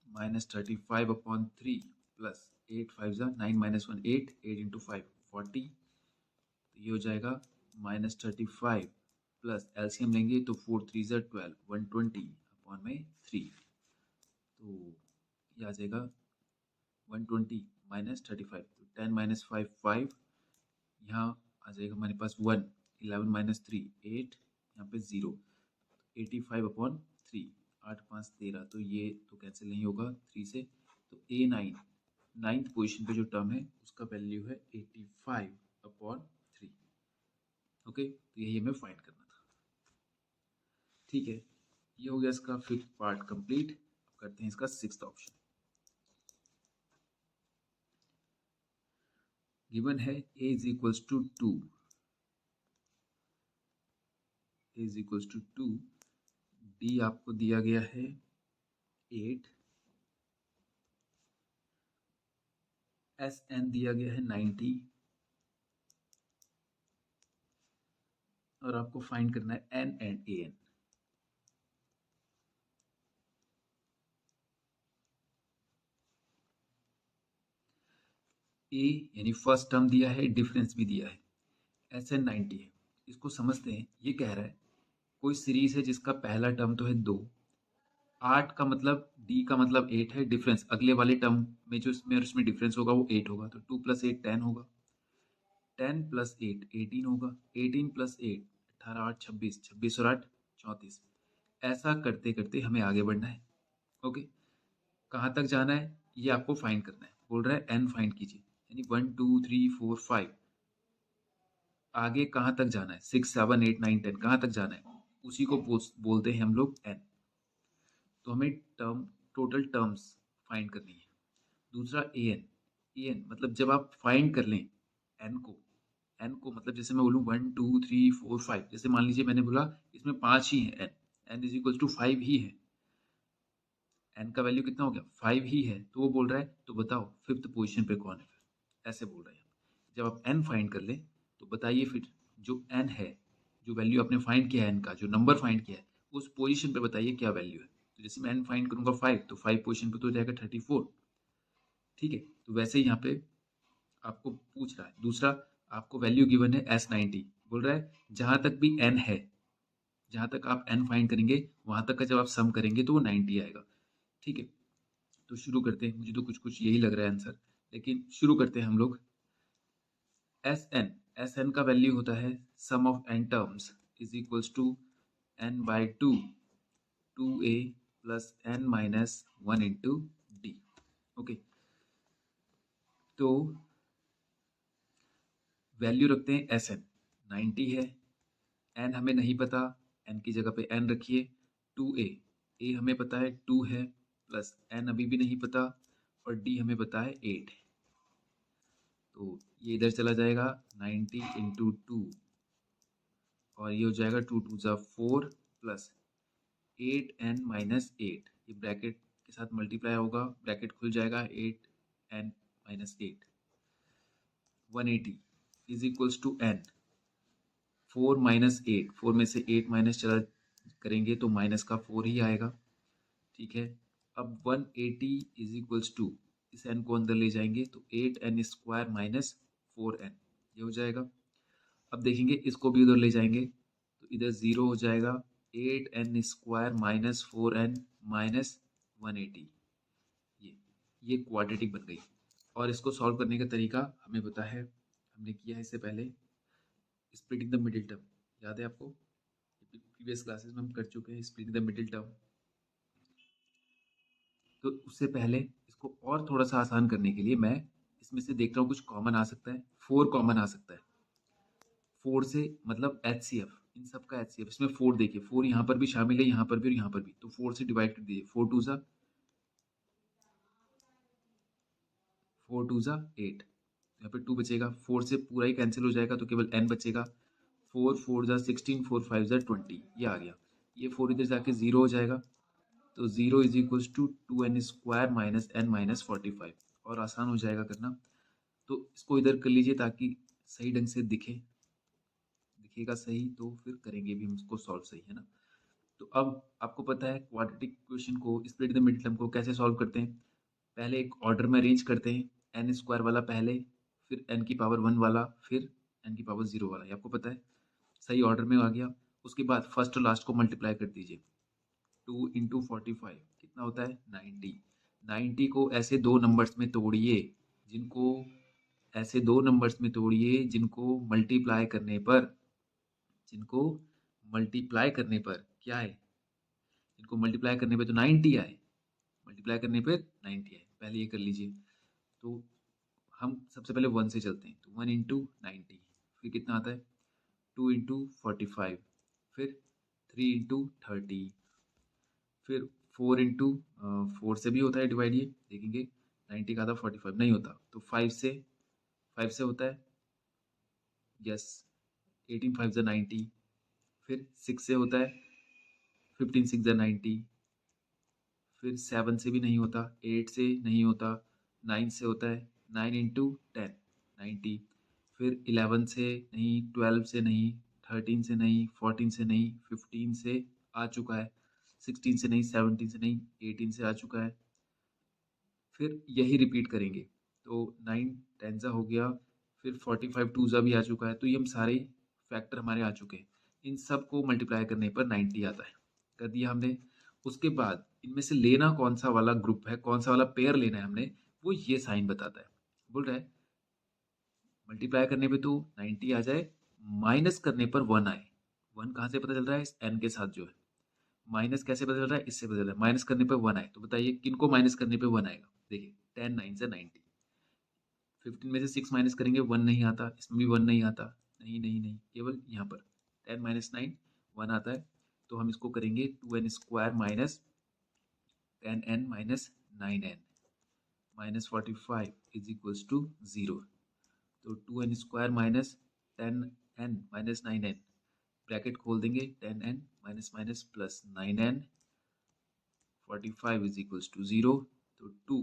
-35 अपॉन 3 प्लस 8 5 ज़ा 9 माइनस 1 8, 8 इंटू 5 40, तो ये हो जाएगा -35 प्लस एलसीएम लेंगे तो 4 3 ज़ा 12 120 अपॉन में 3, तो ये आ जाएगा 120 माइनस 35, तो 10 माइनस 5 5, यहाँ आ जाएगा हमारे पास 1, 11 माइनस 3 8, यहाँ पे 0, 85 अपॉन 3, 8 5 13, तो ये तो कैंसिल नहीं होगा 3 से, तो A9 9th पोजीशन पे जो टर्म है उसका वैल्यू है 85 अपॉन 3। ओके, तो यही हमें फाइंड करना था। ठीक है, ये हो गया इसका 5th पार्ट कंप्लीट। अब करते हैं इसका 6th ऑप्शन। गिवन है a is equals to 2, a is equals to 2, d आपको दिया गया है 8, Sn दिया गया है 90 और आपको फाइंड करना है n एंड an। a यानी फर्स्ट टर्म दिया है, डिफरेंस भी दिया है, Sn 90 है। इसको समझते हैं, ये कह रहा है कोई सीरीज है जिसका पहला टर्म तो है 2, 8 का मतलब d का मतलब 8 है, डिफरेंस अगले वाले टर्म में जो इसमें और इसमें डिफरेंस होगा वो 8 होगा, तो 2 प्लस 8 10 होगा, 10 प्लस 8 18 होगा, 18 प्लस 8 18 8 26, 26 और 8 34। ऐसा करते करते हमें आगे बढ़ना है। ओके, कहाँ तक जाना है ये आपको फाइंड करना है। बोल रहा है n फाइंड कीजिए, यानी 1 2 3 4 5, आगे कहाँ तक जाना है, 6 7 8 9 10 कहाँ तक जाना है, उसी को बोलते हैं हम लोग n। तो हमें टोटल टर्म्स फाइंड करनी है। दूसरा an मतलब जब आप फाइंड कर लें n को मतलब जैसे मैं बोलूँ 1 2 3 4 5, जैसे मान लीजिए मैंने बोला इसमें 5 ही है, n इज इक्वल टू 5 ही है, n का वैल्यू कितना हो गया 5 ही है, तो वो बोल रहा है तो बताओ 5th पोजीशन पे कौन है, फिर ऐसे बोल रहा है। जब आप n फाइंड कर लें तो बताइए फिर जो n है, जो वैल्यू आपने फाइंड किया है n का, जो नंबर फाइंड किया है उस पोजीशन पे बताइए क्या वैल्यू है। तो जैसे मैं n फाइंड करूंगा 5, तो 5 पोजीशन पे तो हो जाएगा 34। ठीक है, तो वैसे ही यहाँ पे आपको पूछ रहा है। दूसरा, आपको वैल्यू गिवन है S90, बोल रहा है जहां तक भी n है, जहां तक आप n फाइंड करेंगे वहां तक का जब आप सम करेंगे तो वो 90 आएगा। ठीक है, तो शुरू करते हैं। मुझे तो कुछ कुछ यही लग रहा है आंसर, लेकिन शुरू करते हैं हम लोग। Sn का वैल्यू होता है sum of n terms is equals to n by 2 2a plus n minus 1 into d. Okay, तो वैल्यू रखते हैं Sn 90 है, n हमें नहीं पता, n की जगह पे n रखिए, 2a, a हमें पता है 2 है, प्लस n अभी भी नहीं पता और d हमें पता है 8 है, तो ये इधर चला जाएगा 90 इंटू 2 और ये हो जाएगा 2 2 ज़ा 4 प्लस 8n माइनस 8, ये ब्रैकेट के साथ मल्टीप्लाई होगा, ब्रैकेट खुल जाएगा 8n minus 8, 180 is equals to n, 4 minus 8, 4 में से 8 माइनस चला करेंगे तो माइनस का 4 ही आएगा। ठीक है, अब 180 इज इक्वल्स टू, इस n को अंदर ले जाएंगे तो 8n स्क्वायर माइनस 4n, ये हो जाएगा। अब देखेंगे इसको भी उधर ले जाएंगे तो इधर 0 हो जाएगा, 8n square minus 4n minus 180। ये क्वाड्रेटिक बन गई। और इसको सॉल्व करने का तरीका हमें पता है, हमने किया है इससे पहले, स्प्लिटिंग द मिडिल टर्म। याद है आपको, प्रीवियस क्लासेस में हम कर चुके हैं स्प्लिटिंग द मिडिल टर्म। तो उससे पहले इसको और थोड़ा सा आसान करने के लिए मैं इसमें से देख रहा हूँ कुछ कॉमन आ सकता है। 4 कॉमन आ सकता है। 4 से मतलब HCF, इन सब का HCF। इसमें 4 देखिए, 4 यहाँ पर भी शामिल है, यहाँ पर भी और यहाँ पर भी। तो 4 से डिवाइड कर दीजिए, 4 टू ज़ा 8, यहाँ पे 2 बचेगा। 4 से पूरा ही कैंसिल हो जाएगा तो केवल n बचेगा। 4 4 ज़ा 16, 4 5 ज़ा 20, ये आ गया। ये 4 इधर जाके 0 हो जाएगा, तो 0 is equals to 2n square minus n minus 45। और आसान हो जाएगा करना। तो इसको इधर कर लीजिए ताकि सही ढंग से दिखेगा सही, तो फिर करेंगे भी हम इसको सॉल्व सही, है ना। तो अब आपको पता है क्वाड्रेटिक इक्वेशन को, स्प्लिट द मिडिल टर्म को कैसे सॉल्व करते हैं। पहले एक ऑर्डर में अरेंज करते हैं, n स्क्वायर वाला पहले, फिर n की पावर 1 वाला, फिर n की पावर 0 वाला। ये आपको पता है, सही ऑर्डर में आ गया। उसके बाद फर्स्ट और लास्ट को मल्टीप्लाई कर दीजिए। 2 इंटू 45 कितना होता है, 90। 90 को ऐसे दो नंबर्स में तोड़िए जिनको मल्टीप्लाई करने पर क्या है, जिनको मल्टीप्लाई करने पे तो 90 आए, मल्टीप्लाई करने पर 90 आए। पहले ये कर लीजिए। तो हम सबसे पहले 1 से चलते हैं, तो 1 इंटू 90, फिर कितना आता है 2 इंटू 45, फिर 3 इंटू 30, फिर 4 इंटू 4 से भी होता है डिवाइड, ये देखेंगे। 90 का आधा 45 नहीं होता, तो 5 से होता है, यस। 18 5 ज़ा 90, फिर 6 से होता है, 15 6 ज़ा 90, फिर 7 से भी नहीं होता, 8 से नहीं होता, 9 से होता है, 9 इंटू 10 90, फिर 11 से नहीं, 12 से नहीं, 13 से नहीं, 14 से नहीं, 15 से आ चुका है, 16 से नहीं, 17 से नहीं, 18 से आ चुका है। फिर यही रिपीट करेंगे, तो 9 10 ज़ा हो गया, फिर 45 2 ज़ा भी आ चुका है। तो ये हम सारे फैक्टर हमारे आ चुके हैं। इन सब को मल्टीप्लाई करने पर 90 आता है, कर दिया हमने। उसके बाद इनमें से लेना कौन सा वाला ग्रुप है, कौन सा वाला पेयर लेना है हमने, वो ये साइन बताता है। बोल रहा है मल्टीप्लाई करने पे तो 90 आ जाए, माइनस करने पर 1 आए। 1 कहाँ से पता चल रहा है, इस n के साथ जो है। माइनस कैसे पता चल रहा है, इससे पता चल रहा है। माइनस करने पर 1 आए, तो बताइए किनको माइनस करने पर 1 आएगा। देखिए 10 9 से 90, 15 में से 6 माइनस करेंगे 1 नहीं आता, इसमें भी 1 नहीं आता, नहीं नहीं नहीं, केवल यहाँ पर 10 माइनस 9 1 आता है। तो हम इसको करेंगे 2n square minus 10n minus 9n minus 45 is equals to 0। तो 2n square minus 10n minus 9n, bracket खोल देंगे, 10n minus minus plus 9n, 45 is equals to 0। तो 2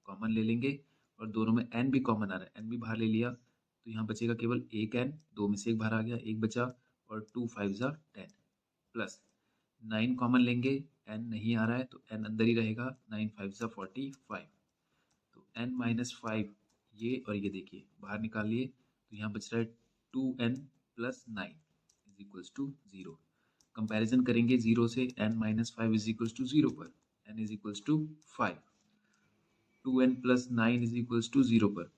कॉमन ले लेंगे, और दोनों में n भी कॉमन आ रहा है, n भी बाहर ले लिया, तो यहाँ बचेगा केवल एक n, 2 में से एक बाहर आ गया, एक बचा, और 2 5 ज़ा 10 प्लस 9 कॉमन लेंगे, n नहीं आ रहा है तो n अंदर ही रहेगा, 9 5 ज़ा 45, तो n माइनस 5 ये और ये देखिए बाहर निकाल लिए, तो यहाँ बच रहा है 2n plus 9 is equals to 0। Comparison करेंगे 0 से n minus 5 is equals to 0 पर, n is equals to 5, 2n plus 9 is equals to 0 पर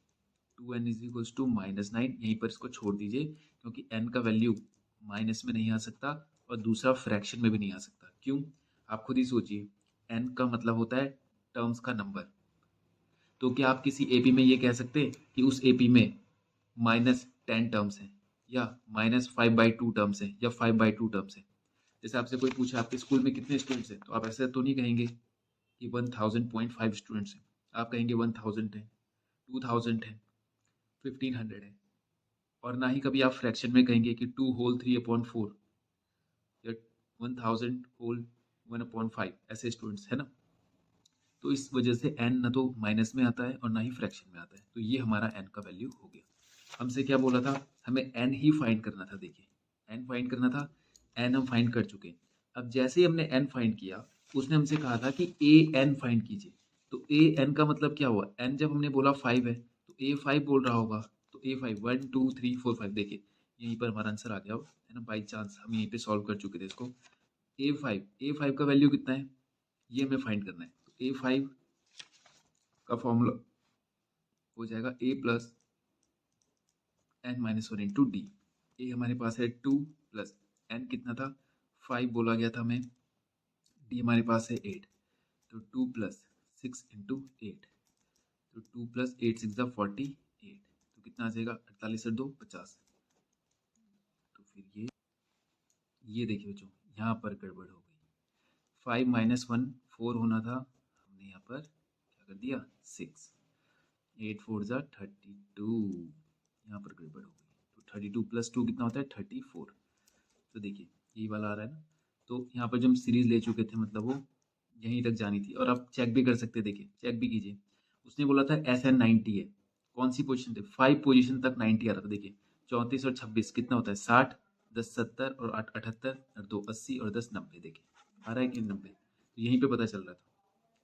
2n is equals to minus 9, यहीं पर इसको छोड़ दीजिए, क्योंकि n का वैल्यू माइनस में नहीं आ सकता और दूसरा फ्रैक्शन में भी नहीं आ सकता। क्यों, आप खुद ही सोचिए, n का मतलब होता है टर्म्स का नंबर। तो क्या आप किसी एपी में ये कह सकते हैं कि उस एपी में -10 टर्म्स हैं, या -5/2 टर्म्स हैं, या 5/2 टर्म्स हैं। जैसे आपसे कोई पूछे आपके स्कूल में कितने स्टूडेंट्स हैं, तो आप ऐसे तो नहीं कहेंगे कि 1000.5 स्टूडेंट्स हैं। आप कहेंगे 1000 है, 2000 है, 1500 है। और ना ही कभी आप फ्रैक्शन में कहेंगे कि 2 होल 3/4 या 1000 होल 1/5, ऐसे स्टूडेंट्स है ना। तो इस वजह से n ना तो माइनस में आता है और ना ही फ्रैक्शन में आता है। तो ये हमारा n का वैल्यू हो गया। हमसे क्या बोला था, हमें n ही फाइंड करना था। देखिए n फाइंड करना था, n हम फाइंड कर चुके हैं। अब जैसे ही हमने n फाइंड किया, उसने हमसे कहा था कि a n फाइंड कीजिए। तो a n का मतलब क्या हुआ, n जब हमने बोला 5 है तो a 5 बोल रहा होगा, तो a 5 1 2 3 4 5। देखिए यहीं पर हमारा आंसर आ गया हो, है ना, बाई चांस हम यहीं पे सॉल्व कर चुके थे इसको। A5 का वैल्यू कितना है ये हमें फाइंड करना है। तो A5 का फॉर्मूला हो जाएगा A plus n-1 into d. A हमारे पास है 2 प्लस n कितना था 5 बोला गया था हमें, डी हमारे पास है 8, तो 2 प्लस 6 इंटू 8, तो 2 प्लस 8 6 ज़ा 48, तो कितना आ जाएगा 48 और 2 50। तो फिर ये देखिए बच्चों यहाँ पर गड़बड़ हो गई, 5 माइनस 1 4 होना था, हमने यहाँ पर क्या कर दिया 6, 8 4 ज़ा 32, यहाँ पर गड़बड़ हो गई। तो 32 प्लस 2 कितना होता है 34। तो देखिए यही वाला आ रहा है ना, तो यहाँ पर जो हम सीरीज ले चुके थे मतलब वो यहीं तक जानी थी। और आप चेक भी कर सकते, देखिए चेक भी कीजिए, उसने बोला था SN 90 है, कौन सी पोजीशन थे 5 पोजीशन तक 90 आ रहा था। देखिए 34 और 26 कितना होता है 60, 10 70 और 8 78 और 2 80 और 10 90, देखिए आ रहा है कि 90, तो यहीं पे पता चल रहा था।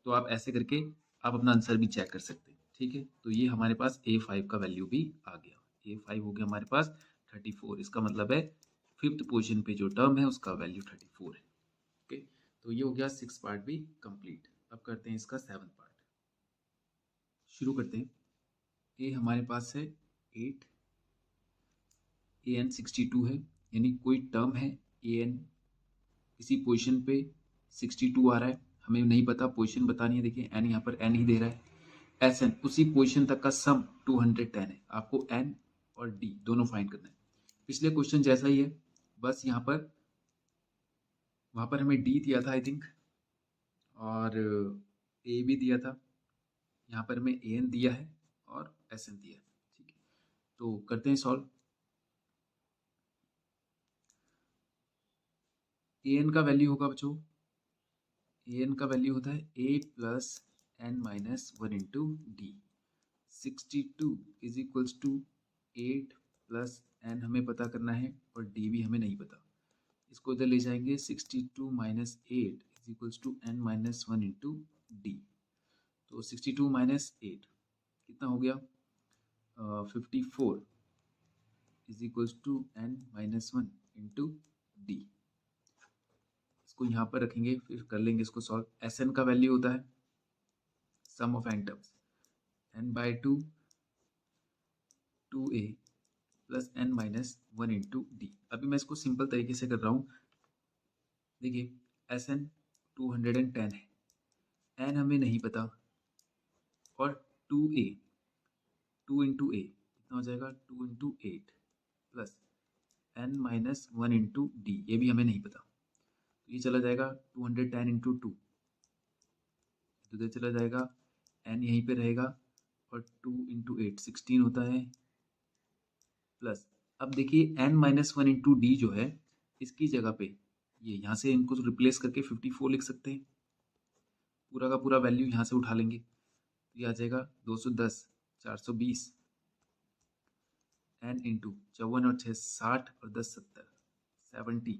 तो आप ऐसे करके आप अपना आंसर भी चेक कर सकते हैं, ठीक है। तो ये हमारे पास A5 का वैल्यू भी आ गया, A5 हो गया हमारे पास 34, इसका मतलब है फिफ्थ पोजीशन पे जो टर्म है उसका वैल्यू 34 है। ओके, तो ये हो गया 6 पार्ट भी कंप्लीट। अब करते हैं इसका 7 पार्ट, शुरू करते हैं। ए हमारे पास है 8, AN 62 है, यानी कोई टर्म है AN किसी पोजीशन पे 62 आ रहा है, हमें नहीं पता पोजीशन बतानी है। देखिए n यहाँ पर n ही दे रहा है, SN उसी पोजीशन तक का सम 210 है, आपको n और d दोनों फाइंड करना है। पिछले क्वेश्चन जैसा ही है, बस यहाँ पर वहाँ पर हमें d दिया था आई थिंक, और a भी दिया था, यहाँ पर हमें AN दिया है और SN दिया है, ठीक है। तो करते हैं सॉल्व। AN का वैल्यू होगा बच्चों, AN का वैल्यू होता है A plus n-1 into D. 62 is equals to 8 plus n हमें पता करना है और d भी हमें नहीं पता, इसको इधर ले जाएंगे। 62 minus 8 is equals to n-1 into D. तो 62 माइनस 8 कितना हो गया 54 is equals to n-1 into D. इसको यहाँ पर रखेंगे, फिर कर लेंगे इसको सॉल्व। SN का वैल्यू होता है sum of n terms n/2 2a plus n-1 into d. अभी मैं इसको सिंपल तरीके से कर रहा हूँ। देखिए SN 210 है, n हमें नहीं पता, और 2a 2 इंटू ए कितना हो जाएगा 2 into 8 plus n-1 into D, ये भी हमें नहीं पता। तो ये चला जाएगा 210 इंटू 2, इधर चला जाएगा, n यहीं पे रहेगा, और 2 इंटू 8 16 होता है, प्लस अब देखिए n-1 इंटू डी जो है इसकी जगह पे ये यहाँ से इनको रिप्लेस करके 54 लिख सकते हैं, पूरा का पूरा वैल्यू यहाँ से उठा लेंगे, तो ये आ जाएगा 210 420 n इंटू 54 और 6 60 और 10 70 70,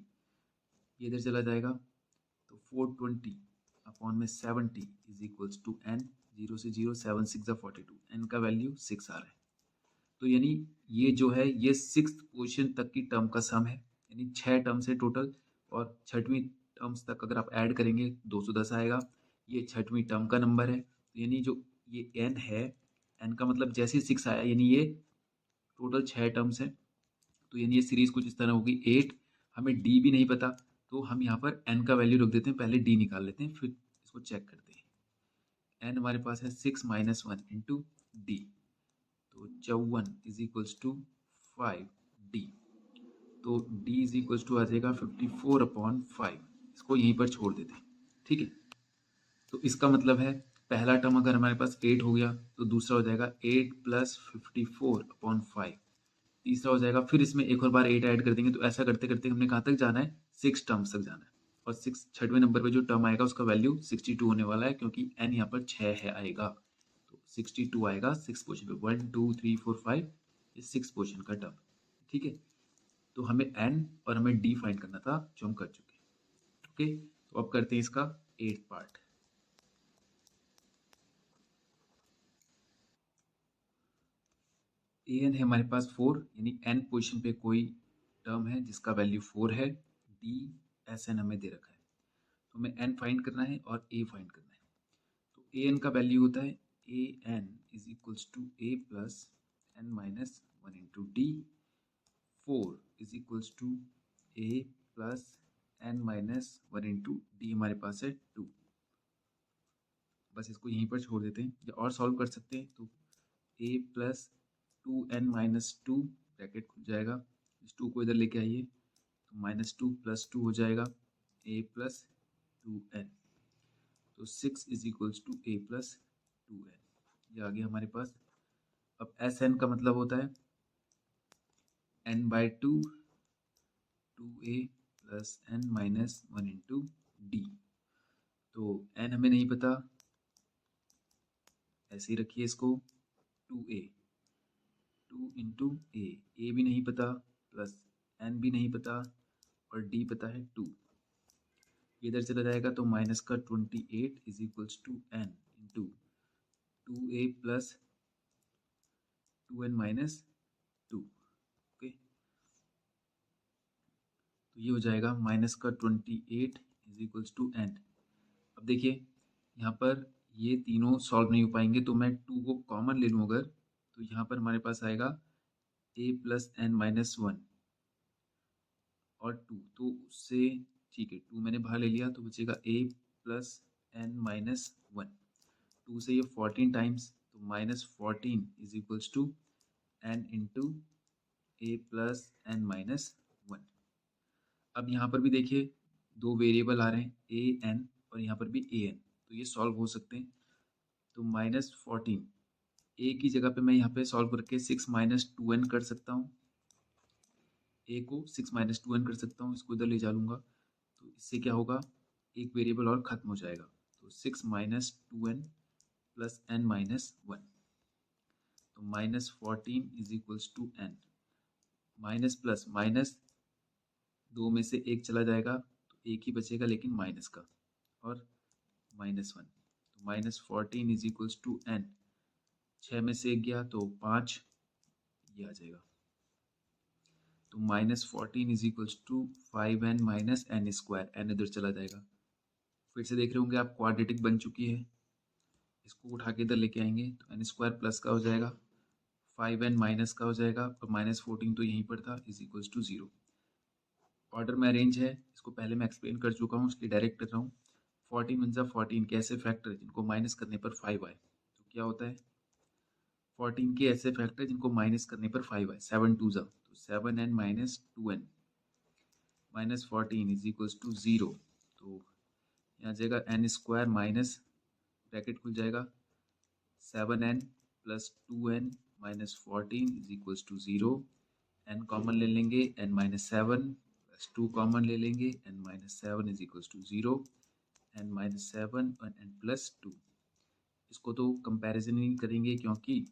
ये इधर चला जाएगा, तो 420 अपॉन में 70 इज इक्वल्स टू n, 0 से 0 7 6 42, n का वैल्यू 6 आ रहा है। तो यानी ये जो है ये 6th पोजीशन तक की टर्म का सम है, यानी 6 टर्म्स है टोटल, और छठवीं टर्म्स तक अगर आप ऐड करेंगे 210 आएगा, ये छठवीं टर्म का नंबर है। तो यानी जो ये n है, n का मतलब जैसे 6 आया यानी ये टोटल 6 टर्म्स है। तो यानी ये सीरीज कुछ इस तरह होगी 8, हमें d भी नहीं पता, तो हम यहाँ पर n का वैल्यू रख देते हैं, पहले d निकाल लेते हैं फिर इसको चेक करते हैं। n हमारे पास है 6 माइनस 1 इंटू डी, तो 54 इज इक्वल्स टू 5d, तो d इज इक्वल्स टू आ जाएगा 54 अपॉन 5, इसको यहीं पर छोड़ देते हैं, ठीक है। तो इसका मतलब है पहला टर्म अगर हमारे पास 8 हो गया तो दूसरा हो जाएगा 8 प्लस 54 अपॉन 5, तीसरा हो जाएगा, फिर इसमें एक और बार 8 ऐड कर देंगे। तो ऐसा करते करते हमने कहाँ तक जाना है 6 टर्म्स तक जाना है, और 6 छठवें नंबर पे जो टर्म आएगा उसका वैल्यू 62 होने वाला है, क्योंकि n यहाँ पर 6 है आएगा, तो 62 आएगा 6 पोजीशन पे, 1 2 3 4 5, ये 6 पोजीशन का टर्म, ठीक है। तो हमें n और हमें d फाइंड करना था जो हम कर चुके हैं, ओके। तो अब करते हैं इसका 8th पार्ट। an है हमारे पास 4, यानी n पोजीशन पे कोई टर्म है जिसका वैल्यू 4 है, डी एस एन हमें दे रखा है, तो हमें एन फाइंड करना है और ए फाइंड करना है। तो ए एन का वैल्यू होता है a n is equals to a plus n minus one into d, 4 is equals to a plus n minus one into d, हमारे पास है 2। बस इसको यहीं पर छोड़ देते हैं, या और सॉल्व कर सकते हैं। तो ए प्लस 2n-2 ब्रैकेट खुल जाएगा, इस 2 को इधर लेके आइए तो -2 + 2 हो जाएगा a + 2n, तो 6 is equals to a + 2n, ये आ गया हमारे पास। अब Sn का मतलब होता है n/2 2a + n - 1 into D. तो n हमें नहीं पता, ऐसे ही रखिए इसको, 2a 2 इंटू ए भी नहीं पता, प्लस n भी नहीं पता, और d पता है 2। इधर चला जाएगा तो -28 is equals to n into 2a + 2n - 2। Okay, तो ये हो जाएगा -28 इज इक्वल्स टू n। अब देखिए यहाँ पर ये तीनों सॉल्व नहीं हो पाएंगे, तो मैं 2 को कॉमन ले लूँ अगर, तो यहाँ पर हमारे पास आएगा a + n - 1 और 2, तो उससे ठीक है 2 मैंने बाहर ले लिया, तो बचेगा a + n - 1। 2 से ये 14 टाइम्स, तो -14 is equals to n into a + n - 1। अब यहाँ पर भी देखिए 2 वेरिएबल आ रहे हैं a n, और यहाँ पर भी a n, तो ये सॉल्व हो सकते हैं। तो -14 a की जगह पे मैं यहाँ पे सॉल्व करके 6 - 2n कर सकता हूँ, a को 6 - 2n कर सकता हूँ, इसको इधर ले जा लूँगा, तो इससे क्या होगा, एक वेरिएबल और ख़त्म हो जाएगा। तो 6 - 2n + n - 1, तो -14 is equals to n, minus plus minus 2 में से 1 चला जाएगा, तो एक ही बचेगा लेकिन माइनस का, और -1, तो -14 इज इक्वल्स टू n, 6 में से 1 गया तो 5, ये आ जाएगा। तो -14 is equals to 5n - n², n इधर चला जाएगा। फिर से देख रहे होंगे आप, क्वाड्रेटिक बन चुकी है, इसको उठा के इधर लेके आएंगे तो n² प्लस का हो जाएगा, 5n माइनस का हो जाएगा, और -14 तो यहीं पर था, इज इक्वल्स टू 0। ऑर्डर में अरेंज है, इसको पहले मैं एक्सप्लेन कर चुका हूँ, इसलिए डायरेक्ट कर रहा हूँ। 14 × 14 के ऐसे फैक्टर जिनको माइनस करने पर 5 आए, तो क्या होता है, 14 के ऐसे फैक्टर जिनको माइनस करने पर 5 आए, 7 2 तो 7n - 2n, -14 is equals to 0, तो यहाँ जगह n² माइनस ब्रैकेट खुल जाएगा, 7n + 2n - 14 is equals to 0, n common ले लेंगे, n - 7 + 2 कॉमन ले लेंगे, n - 7 is equals to 0, n - 7 और n + 2। इसको तो कंपैरिजन ही नहीं करेंगे क्योंकि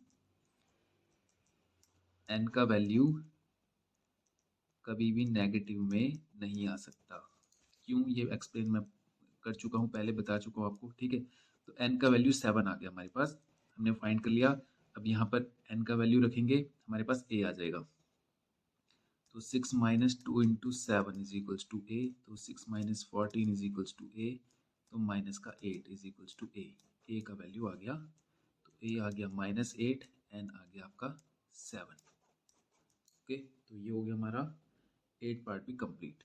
n का वैल्यू कभी भी नेगेटिव में नहीं आ सकता। क्यों, ये एक्सप्लेन मैं कर चुका हूँ, पहले बता चुका हूँ आपको, ठीक है। तो n का वैल्यू 7 आ गया हमारे पास, हमने फाइंड कर लिया। अब यहाँ पर n का वैल्यू रखेंगे, हमारे पास a आ जाएगा। तो 6 - 2 into 7 is equals to a, तो 6 - 14 इज इक्वल्स टू a, तो माइनस का 8 इज इक्वल्स टू a का वैल्यू आ गया, तो a आ गया -8, n आ गया आपका 7। ओके, तो ये हो गया हमारा 8 पार्ट भी कंप्लीट।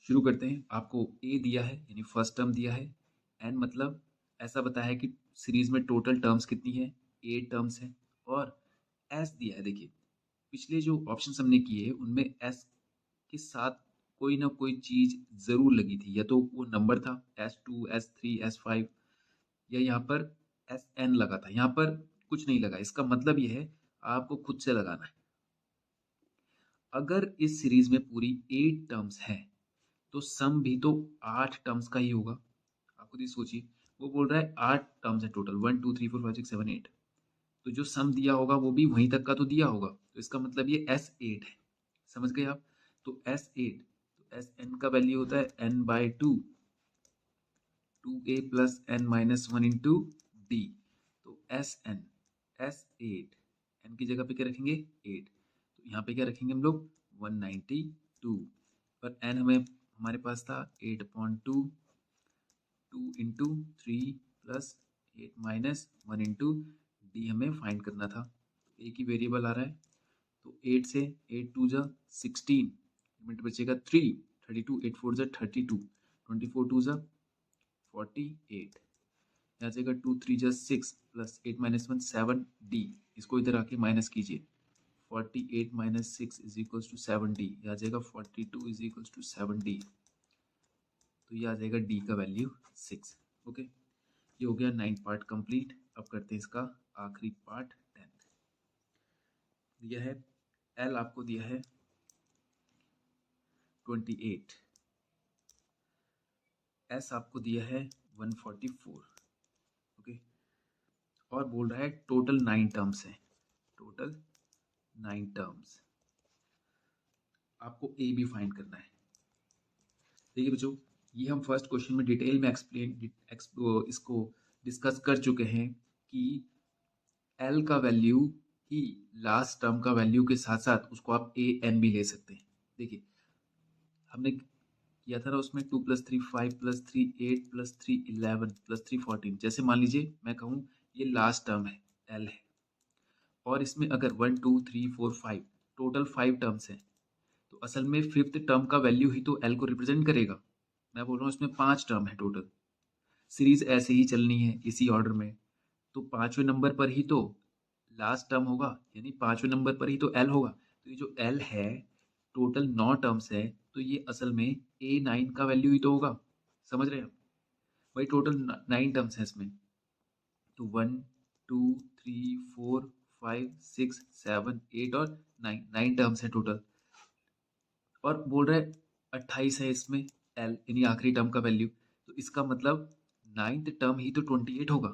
शुरू करते हैं। आपको a दिया है यानी फर्स्ट टर्म दिया है, n मतलब ऐसा बताया है कि सीरीज में टोटल टर्म्स कितनी है, 8 टर्म्स है, और s दिया है। देखिए पिछले जो ऑप्शन हमने किए उनमें s के साथ कोई ना कोई चीज जरूर लगी थी, या तो वो नंबर था S2 S3 S5, या यहाँ पर SN लगा था, यहाँ पर कुछ नहीं लगा। इसका मतलब ये है आपको खुद से लगाना है। अगर इस सीरीज में पूरी 8 टर्म्स हैं तो सम भी तो 8 टर्म्स का ही होगा। आप खुद ही सोचिए, वो बोल रहा है 8 टर्म्स है टोटल, 1 2 3 4 5 6 7 8, तो जो सम दिया होगा वो भी वहीं तक का तो दिया होगा, तो इसका मतलब ये S8 है। समझ गए आप? तो S8, तो Sn का वैल्यू होता है n/2 2a + n - 1 into d, तो S8 n की जगह पे क्या रखेंगे 8, तो यहाँ पे क्या रखेंगे हम लोग 192 और n हमारे पास था 8/2, 2 into 3 plus 8 minus 1 into D हमें फाइंड करना था। एक ही वेरिएबल आ रहा है तो 8 से 8 2 जा 16 मिनट बचेगा 3, 32, 8 4 जा 32, 24 2 जा 48, यहाँ जाएगा 2 3 जा 6 प्लस 8 माइनस 1 7 डी, इसको इधर आके माइनस कीजिए 48 minus 6 is equals to 7 D, यहाँ जाएगा 42 इज इक्वल्स टू 7 डी, तो ये आ जाएगा डी का वैल्यू 6। ओके, ये हो गया 9 पार्ट कंप्लीट। अब करते हैं इसका आखिरी पार्ट 10th। दिया है एल आपको दिया है 28, एस आपको दिया है 144। ओके, और बोल रहा है टोटल 9 टर्म्स है, टोटल 9 टर्म्स, आपको ए भी फाइंड करना है। देखिए बच्चों, ये हम फर्स्ट क्वेश्चन में डिटेल में इसको डिस्कस कर चुके हैं कि एल का वैल्यू ही लास्ट टर्म का वैल्यू के साथ साथ उसको आप ए एन भी ले सकते हैं। देखिए हमने किया था ना उसमें 2 + 3 5 + 3 8 + 3 11 + 3 14। जैसे मान लीजिए मैं कहूँ ये लास्ट टर्म है एल है और इसमें अगर 1 2 3 4 5 टोटल 5 टर्म्स हैं तो असल में 5th टर्म का वैल्यू ही तो एल को रिप्रेजेंट करेगा। मैं बोल रहा हूँ इसमें 5 टर्म है टोटल, सीरीज ऐसे ही चलनी है इसी ऑर्डर में, तो 5वें नंबर पर ही तो लास्ट टर्म होगा, यानी 5वें नंबर पर ही तो एल होगा। तो ये जो एल है टोटल 9 टर्म्स है, तो ये असल में A9 का वैल्यू ही तो होगा। समझ रहे हैं आप? भाई टोटल 9 टर्म्स है इसमें, तो 1 2 3 4 5 6 7 8 और 9 टर्म्स है टोटल। और बोल रहा है 28 है इसमें एल, यानी आखिरी टर्म का वैल्यू, तो इसका मतलब 9th टर्म ही तो 28 होगा।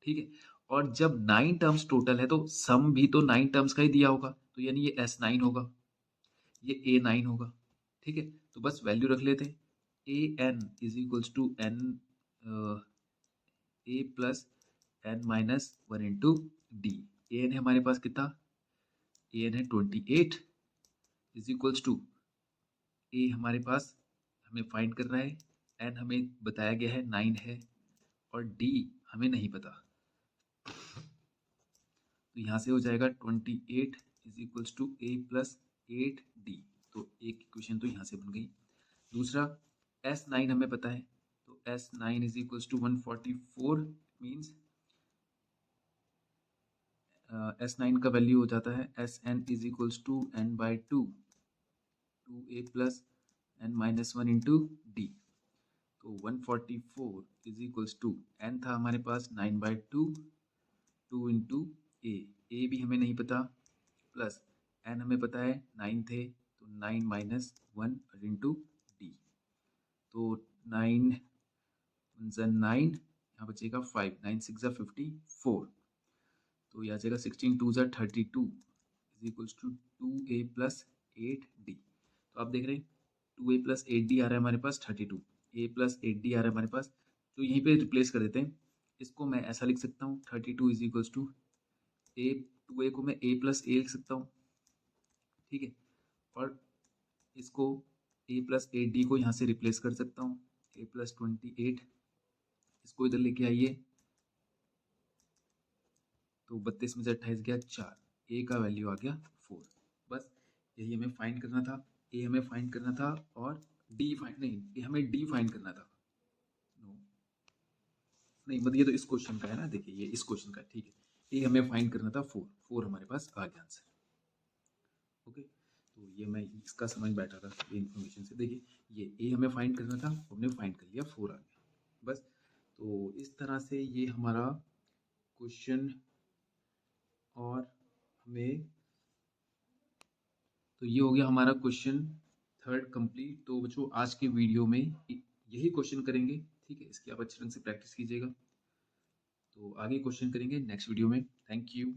ठीक है, और जब 9 टर्म्स टोटल है तो सम भी तो 9 टर्म्स का ही दिया होगा, तो यानी ये S9 होगा, ये A9 होगा। ठीक है, तो बस वैल्यू रख लेते हैं AN is equals to N A plus n minus 1 into D. AN है हमारे पास कितना, AN है 28 इज इक्वल्स टू A हमारे पास हमें फाइंड करना है, N हमें बताया गया है 9 है और D हमें नहीं पता, तो यहाँ से हो जाएगा 28 is equals to A plus 8D। तो एक इक्वेशन तो यहाँ से बन गई। दूसरा S9 हमें पता है, तो S9 is equals to 144 means S9 का वैल्यू हो जाता है Sn is equals to n/2 2A plus n minus 1 into D. तो 144 इज इक्वल्स टू n था हमारे पास 9/2 2 इंटू ए भी हमें नहीं पता, प्लस n हमें पता है 9 थे, तो 9 माइनस 1 इंटू डी। तो 9 9 यहाँ बचेगा 5, 9 6 54, तो यहाँ जाएगा 16 2 32 is equals to 2A plus 8D। तो आप देख रहे हैं 2A प्लस 8D आ रहा है हमारे पास 32, A प्लस 8D आ रहा है हमारे पास, तो यहीं पे रिप्लेस कर देते हैं। इसको मैं ऐसा लिख सकता हूँ 32 is equals to A, 2A को मैं A प्लस A लिख सकता हूँ। ठीक है, और इसको A प्लस 8D को यहाँ से रिप्लेस कर सकता हूँ, A प्लस 28, इसको इधर लेके आइए तो 32 में से 28 गया 4, A का वैल्यू आ गया 4। बस यही हमें फाइंड करना था, A हमें फाइंड करना था और D फाइंड नहीं, हमें D फाइंड करना था। नो नहीं, मतलब ये तो इस क्वेश्चन का है ना, देखिए ये इस क्वेश्चन का है। ठीक है, A हमें फाइंड करना था 4 हमारे पास आ गया आंसर। ओके, तो ये मैं इसका समझ बैठा था ये इन्फॉर्मेशन से। देखिए ये A हमें फाइंड करना था, हमने फाइंड कर लिया 4 आ गया। बस तो इस तरह से ये हमारा क्वेश्चन, और हमें तो ये हो गया हमारा क्वेश्चन 3rd कंप्लीट। तो बच्चों आज के वीडियो में यही क्वेश्चन करेंगे। ठीक है, इसकी आप अच्छे ढंग से प्रैक्टिस कीजिएगा, तो आगे क्वेश्चन करेंगे नेक्स्ट वीडियो में। Thank you.